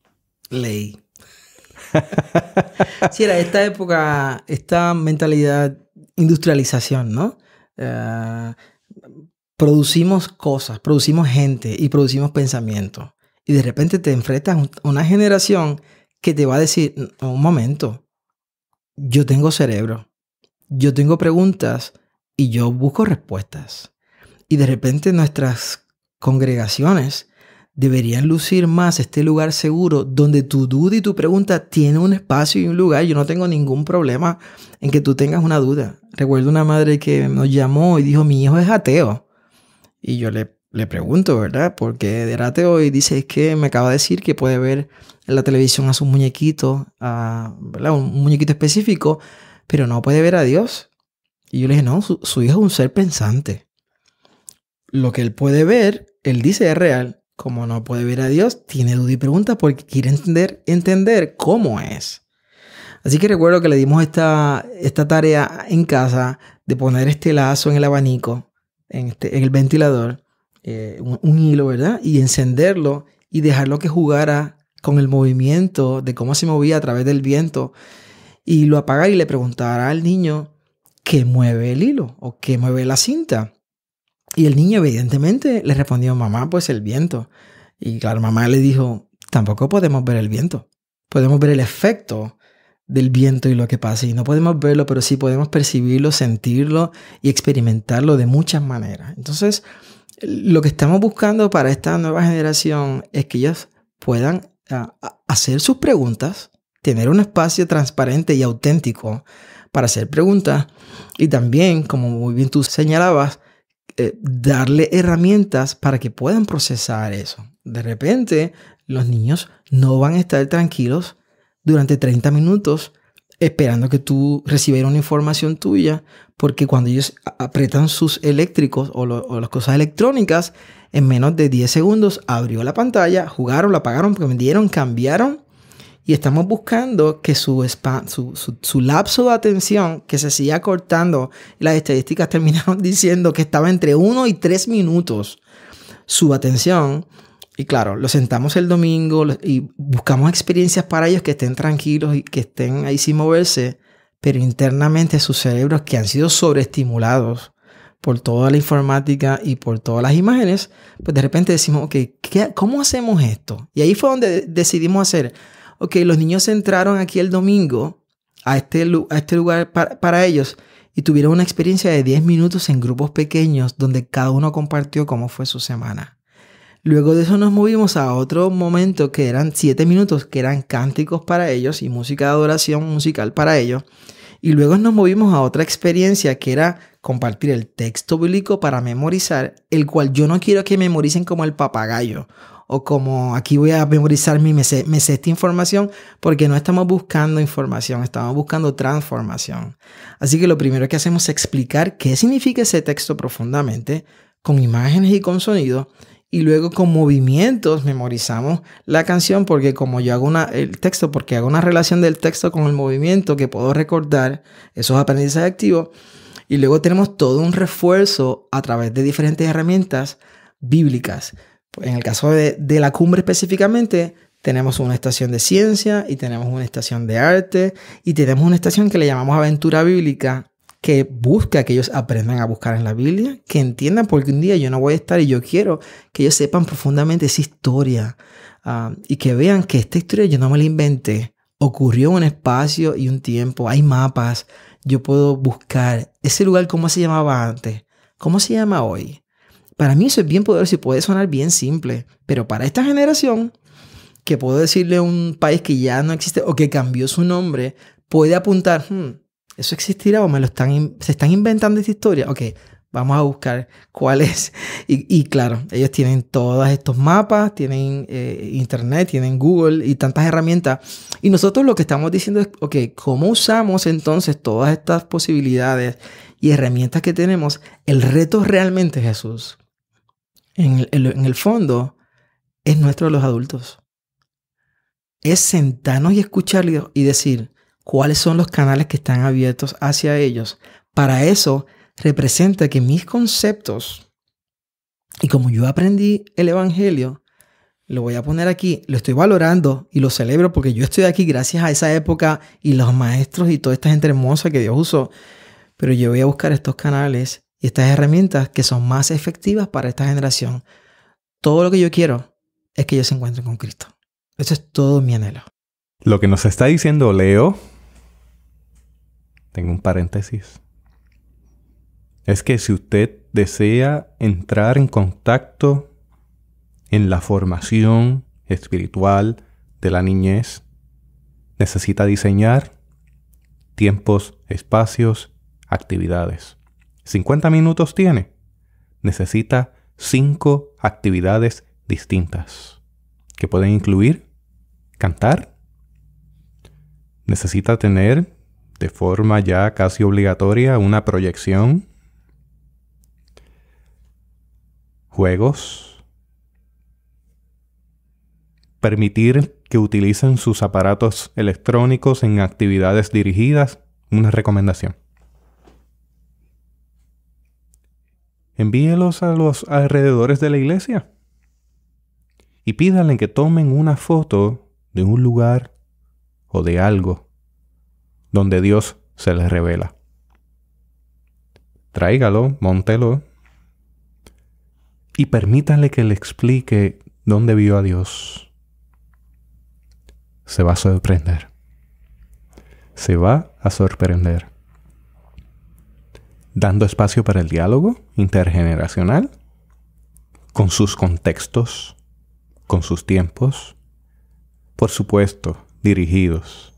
ley. Sí, era esta época, esta mentalidad, industrialización, ¿no? Producimos cosas, producimos gente y producimos pensamientos. Y de repente te enfrentas a una generación que te va a decir, un momento, yo tengo cerebro, yo tengo preguntas y yo busco respuestas. Y de repente nuestras congregaciones deberían lucir más este lugar seguro donde tu duda y tu pregunta tienen un espacio y un lugar. Yo no tengo ningún problema en que tú tengas una duda. Recuerdo una madre que nos llamó y dijo, mi hijo es ateo. Y yo le pregunto, ¿verdad? ¿Por qué era ateo? Y dice, es que me acaba de decir que puede ver en la televisión a su muñequito, ¿verdad? Un muñequito específico, pero no puede ver a Dios. Y yo le dije, no, su hijo es un ser pensante. Lo que él puede ver, él dice es real. Como no puede ver a Dios, tiene duda y pregunta porque quiere entender cómo es. Así que recuerdo que le dimos esta tarea en casa de poner este lazo en el abanico, en el ventilador, un hilo, ¿verdad? Y encenderlo y dejarlo que jugara con el movimiento de cómo se movía a través del viento. Y lo apagar y le preguntara al niño qué mueve el hilo o qué mueve la cinta. Y el niño evidentemente le respondió, mamá, pues el viento. Y claro, mamá le dijo, tampoco podemos ver el viento. Podemos ver el efecto del viento y lo que pasa. Y no podemos verlo, pero sí podemos percibirlo, sentirlo y experimentarlo de muchas maneras. Entonces, lo que estamos buscando para esta nueva generación es que ellos puedan hacer sus preguntas, tener un espacio transparente y auténtico para hacer preguntas. Y también, como muy bien tú señalabas, darle herramientas para que puedan procesar eso. De repente, los niños no van a estar tranquilos durante 30 minutos esperando que tú recibieras una información tuya, porque cuando ellos apretan sus eléctricos o las cosas electrónicas, en menos de 10 segundos abrió la pantalla, jugaron, la apagaron, prendieron, cambiaron. Y estamos buscando que su lapso de atención, que se siga cortando, las estadísticas terminaron diciendo que estaba entre 1 y 3 minutos su atención. Y claro, los sentamos el domingo y buscamos experiencias para ellos que estén tranquilos y que estén ahí sin moverse, pero internamente sus cerebros que han sido sobreestimulados por toda la informática y por todas las imágenes, pues de repente decimos, ok, ¿cómo hacemos esto? Y ahí fue donde decidimos hacer... Ok, los niños entraron aquí el domingo a este lugar para ellos y tuvieron una experiencia de 10 minutos en grupos pequeños donde cada uno compartió cómo fue su semana. Luego de eso nos movimos a otro momento que eran 7 minutos, que eran cánticos para ellos y música de adoración musical para ellos. Y luego nos movimos a otra experiencia que era compartir el texto bíblico para memorizar, el cual yo no quiero que memoricen como el papagayo. O como aquí voy a memorizar me sé esta información, porque no estamos buscando información, estamos buscando transformación. Así que lo primero que hacemos es explicar qué significa ese texto profundamente, con imágenes y con sonido, y luego con movimientos memorizamos la canción, porque como yo hago porque hago una relación del texto con el movimiento que puedo recordar, esos aprendizajes activos, y luego tenemos todo un refuerzo a través de diferentes herramientas bíblicas. En el caso de la cumbre específicamente, tenemos una estación de ciencia y tenemos una estación de arte y tenemos una estación que le llamamos aventura bíblica, que busca que ellos aprendan a buscar en la Biblia, que entiendan porque un día yo no voy a estar y yo quiero que ellos sepan profundamente esa historia y que vean que esta historia yo no me la inventé, ocurrió en un espacio y un tiempo, hay mapas, yo puedo buscar ese lugar, cómo se llamaba antes, cómo se llama hoy. Para mí eso es bien poderoso y puede sonar bien simple, pero para esta generación, que puedo decirle a un país que ya no existe o que cambió su nombre, puede apuntar, ¿eso existirá o se están inventando esta historia? Ok, vamos a buscar cuál es. Y claro, ellos tienen todos estos mapas, tienen internet, tienen Google y tantas herramientas. Y nosotros lo que estamos diciendo es, ok, ¿cómo usamos entonces todas estas posibilidades y herramientas que tenemos? El reto realmente, Jesús, en el fondo, es nuestro de los adultos. Es sentarnos y escucharlos y decir cuáles son los canales que están abiertos hacia ellos. Para eso representa que mis conceptos, y como yo aprendí el Evangelio, lo voy a poner aquí, lo estoy valorando y lo celebro porque yo estoy aquí gracias a esa época y los maestros y toda esta gente hermosa que Dios usó. Pero yo voy a buscar estos canales y estas herramientas que son más efectivas para esta generación. Todo lo que yo quiero es que ellos se encuentren con Cristo. Eso es todo mi anhelo. Lo que nos está diciendo Leo, tengo un paréntesis, es que si usted desea entrar en contacto en la formación espiritual de la niñez, necesita diseñar tiempos, espacios, actividades. 50 minutos tiene. Necesita 5 actividades distintas que pueden incluir cantar. Necesita tener de forma ya casi obligatoria una proyección, juegos, permitir que utilicen sus aparatos electrónicos en actividades dirigidas, una recomendación. Envíelos a los alrededores de la iglesia y pídanle que tomen una foto de un lugar o de algo donde Dios se les revela. Tráigalo, móntelo y permítanle que le explique dónde vio a Dios. Se va a sorprender. Se va a sorprender. Dando espacio para el diálogo intergeneracional, con sus contextos, con sus tiempos, por supuesto, dirigidos.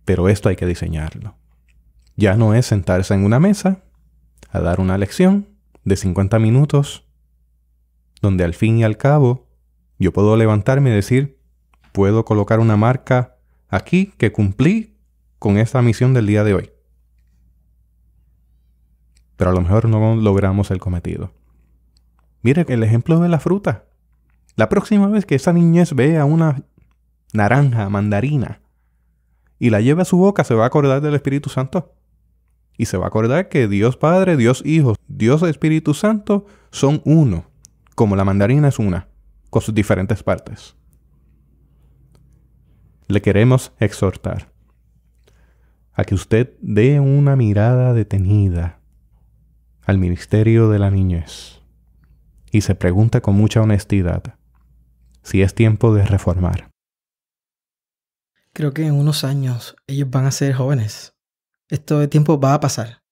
Pero esto hay que diseñarlo. Ya no es sentarse en una mesa a dar una lección de 50 minutos, donde al fin y al cabo yo puedo levantarme y decir, puedo colocar una marca aquí que cumplí con esta misión del día de hoy. Pero a lo mejor no logramos el cometido. Mire el ejemplo de la fruta. La próxima vez que esa niñez vea una naranja, mandarina, y la lleve a su boca, se va a acordar del Espíritu Santo. Y se va a acordar que Dios Padre, Dios Hijo, Dios Espíritu Santo son uno, como la mandarina es una, con sus diferentes partes. Le queremos exhortar a que usted dé una mirada detenida al ministerio de la niñez y se pregunte con mucha honestidad si es tiempo de reformar. Creo que en unos años ellos van a ser jóvenes. Esto de tiempo va a pasar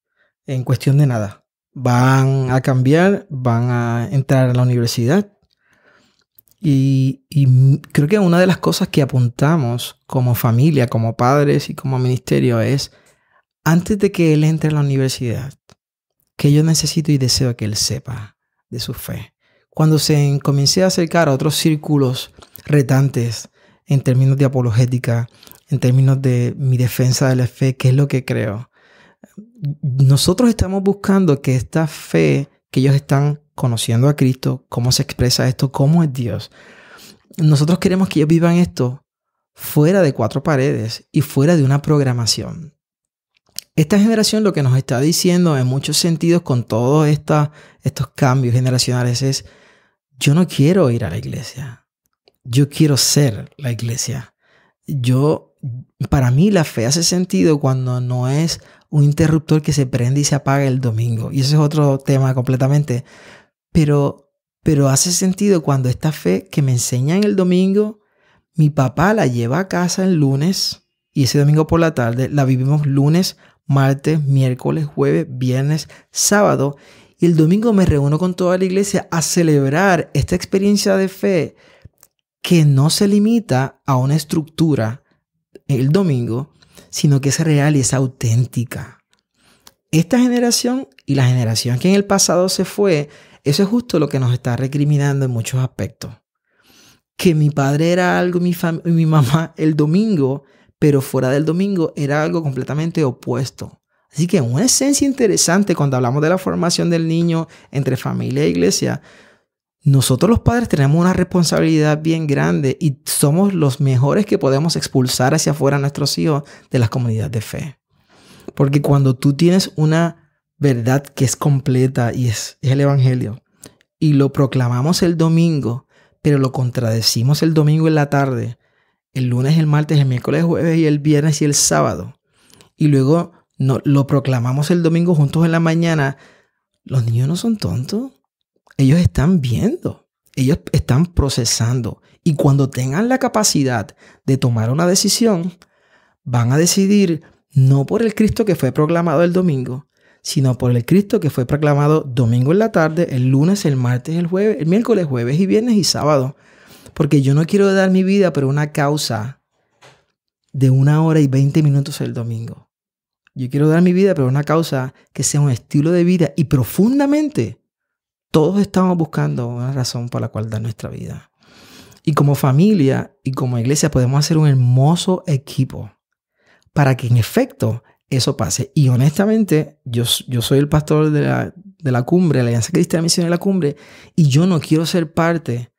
en cuestión de nada. Van a cambiar, van a entrar a la universidad. Y creo que una de las cosas que apuntamos como familia, como padres y como ministerio es, antes de que él entre a la universidad, que yo necesito y deseo que él sepa de su fe. Cuando se comience a acercar a otros círculos retantes en términos de apologética, en términos de mi defensa de la fe, ¿qué es lo que creo? Nosotros estamos buscando que esta fe que ellos están conociendo a Cristo, cómo se expresa esto, cómo es Dios. Nosotros queremos que ellos vivan esto fuera de 4 paredes y fuera de una programación. Esta generación lo que nos está diciendo en muchos sentidos con todos estos cambios generacionales es, yo no quiero ir a la iglesia, yo quiero ser la iglesia. Para mí la fe hace sentido cuando no es un interruptor que se prende y se apaga el domingo. Y eso es otro tema completamente. Pero hace sentido cuando esta fe que me enseñan el domingo, mi papá la lleva a casa el lunes y ese domingo por la tarde la vivimos lunes, martes, miércoles, jueves, viernes, sábado. Y el domingo me reúno con toda la iglesia a celebrar esta experiencia de fe que no se limita a una estructura el domingo, sino que es real y es auténtica. Esta generación y la generación que en el pasado se fue, eso es justo lo que nos está recriminando en muchos aspectos. Que mi padre era algo y mi mamá el domingo, pero fuera del domingo era algo completamente opuesto. Así que una esencia interesante cuando hablamos de la formación del niño entre familia e iglesia, nosotros los padres tenemos una responsabilidad bien grande y somos los mejores que podemos expulsar hacia afuera a nuestros hijos de las comunidades de fe. Porque cuando tú tienes una verdad que es completa y es el evangelio y lo proclamamos el domingo, pero lo contradecimos el domingo en la tarde, el lunes, el martes, el miércoles, el jueves y el viernes y el sábado, y luego lo proclamamos el domingo juntos en la mañana, los niños no son tontos. Ellos están viendo, ellos están procesando, y cuando tengan la capacidad de tomar una decisión, van a decidir no por el Cristo que fue proclamado el domingo, sino por el Cristo que fue proclamado domingo en la tarde, el lunes, el martes, el jueves, el miércoles, jueves y viernes y sábado. Porque yo no quiero dar mi vida por una causa de 1 hora y 20 minutos el domingo. Yo quiero dar mi vida por una causa que sea un estilo de vida, y profundamente todos estamos buscando una razón por la cual dar nuestra vida. Y como familia y como iglesia podemos hacer un hermoso equipo para que en efecto eso pase. Y honestamente, yo soy el pastor de la cumbre, la Alianza Cristiana Misión de la Cumbre, y yo no quiero ser parte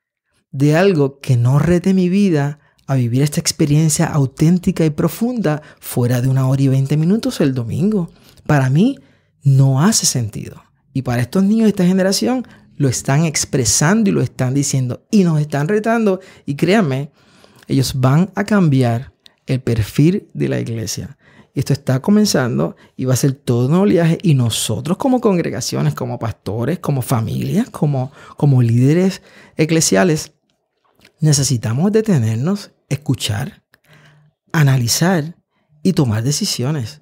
de algo que no rete mi vida a vivir esta experiencia auténtica y profunda fuera de 1 hora y 20 minutos el domingo. Para mí no hace sentido. Y para estos niños de esta generación lo están expresando y lo están diciendo y nos están retando. Y créanme, ellos van a cambiar el perfil de la iglesia. Esto está comenzando y va a ser todo un oleaje. Y nosotros como congregaciones, como pastores, como familias, como líderes eclesiales, necesitamos detenernos, escuchar, analizar y tomar decisiones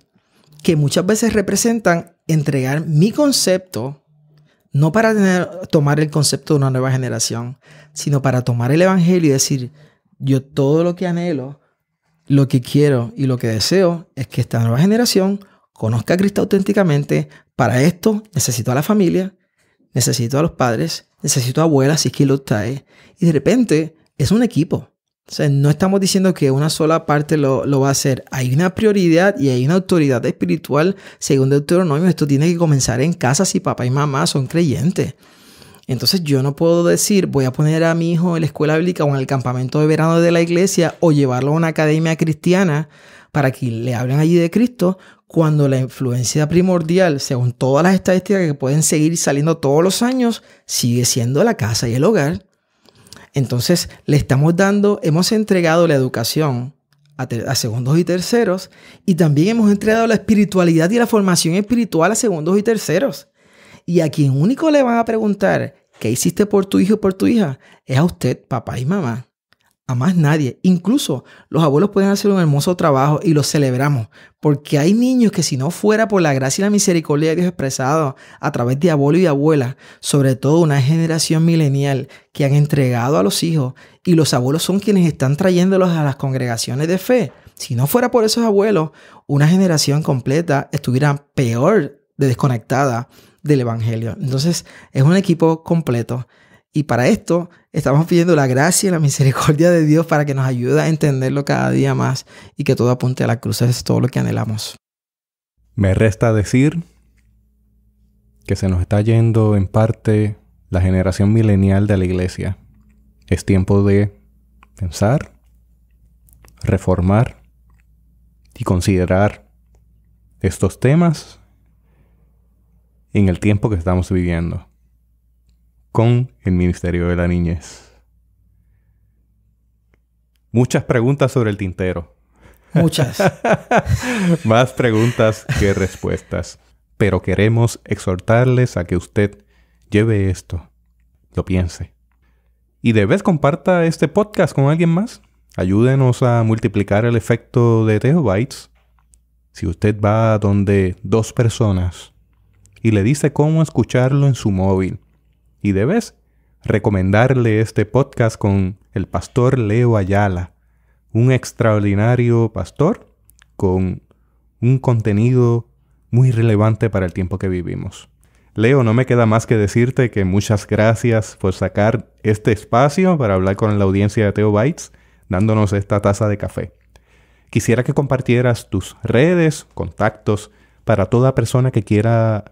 que muchas veces representan entregar mi concepto, no para tomar el concepto de una nueva generación, sino para tomar el evangelio y decir, yo todo lo que anhelo, lo que quiero y lo que deseo es que esta nueva generación conozca a Cristo auténticamente. Para esto necesito a la familia, necesito a los padres, necesito a abuelas si es que lo trae. Y de repente es un equipo. O sea, no estamos diciendo que una sola parte lo va a hacer. Hay una prioridad y hay una autoridad espiritual. Según Deuteronomio, esto tiene que comenzar en casa si papá y mamá son creyentes. Entonces yo no puedo decir, voy a poner a mi hijo en la escuela bíblica o en el campamento de verano de la iglesia o llevarlo a una academia cristiana para que le hablen allí de Cristo, cuando la influencia primordial, según todas las estadísticas que pueden seguir saliendo todos los años, sigue siendo la casa y el hogar. Entonces hemos entregado la educación a segundos y terceros, y también hemos entregado la espiritualidad y la formación espiritual a segundos y terceros. Y a quien único le van a preguntar qué hiciste por tu hijo o por tu hija es a usted, papá y mamá. A más nadie. Incluso los abuelos pueden hacer un hermoso trabajo y los celebramos, porque hay niños que si no fuera por la gracia y la misericordia de Dios expresado a través de abuelo y abuela, sobre todo una generación milenial que han entregado a los hijos, y los abuelos son quienes están trayéndolos a las congregaciones de fe. Si no fuera por esos abuelos, una generación completa estuviera peor de desconectada del evangelio. Entonces es un equipo completo. Y para esto estamos pidiendo la gracia y la misericordia de Dios para que nos ayude a entenderlo cada día más y que todo apunte a la cruz. Eso es todo lo que anhelamos. Me resta decir que se nos está yendo en parte la generación milenial de la iglesia. Es tiempo de pensar, reformar y considerar estos temas en el tiempo que estamos viviendo con el Ministerio de la Niñez. Muchas preguntas sobre el tintero. Muchas. Más preguntas que respuestas. Pero queremos exhortarles a que usted lleve esto, lo piense. Y de vez comparta este podcast con alguien más. Ayúdenos a multiplicar el efecto de Teobytes. Si usted va donde 2 personas y le dice cómo escucharlo en su móvil, y debes recomendarle este podcast con el pastor Leo Ayala, un extraordinario pastor con un contenido muy relevante para el tiempo que vivimos. Leo, no me queda más que decirte que muchas gracias por sacar este espacio para hablar con la audiencia de Teobytes, dándonos esta taza de café. Quisiera que compartieras tus redes, contactos, para toda persona que quiera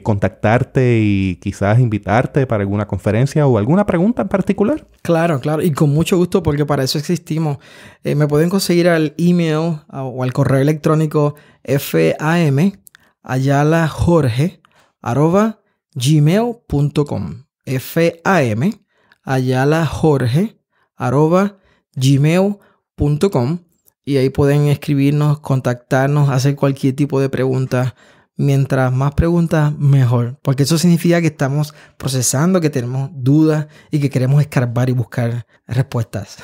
contactarte y quizás invitarte para alguna conferencia o alguna pregunta en particular? Claro, claro. Y con mucho gusto, porque para eso existimos. Me pueden conseguir al email o al correo electrónico famayalajorge@gmail.com. famayalajorge@gmail.com. Y ahí pueden escribirnos, contactarnos, hacer cualquier tipo de pregunta. Mientras más preguntas, mejor. Porque eso significa que estamos procesando, que tenemos dudas y que queremos escarbar y buscar respuestas.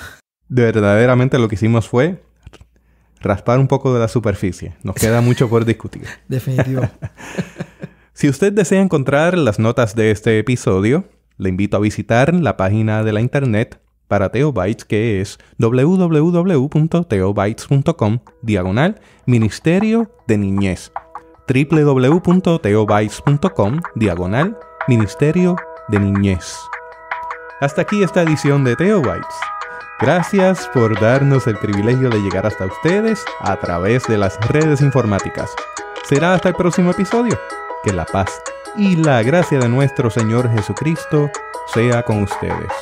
Verdaderamente lo que hicimos fue raspar un poco de la superficie. Nos queda mucho por discutir. Definitivo. Si usted desea encontrar las notas de este episodio, le invito a visitar la página de la internet para Teobytes, que es www.teobytes.com/Ministerio de Niñez. www.teobytes.com/Ministerio de Niñez. Hasta aquí esta edición de Teobytes. Gracias por darnos el privilegio de llegar hasta ustedes a través de las redes informáticas. Será hasta el próximo episodio. Que la paz y la gracia de nuestro Señor Jesucristo sea con ustedes.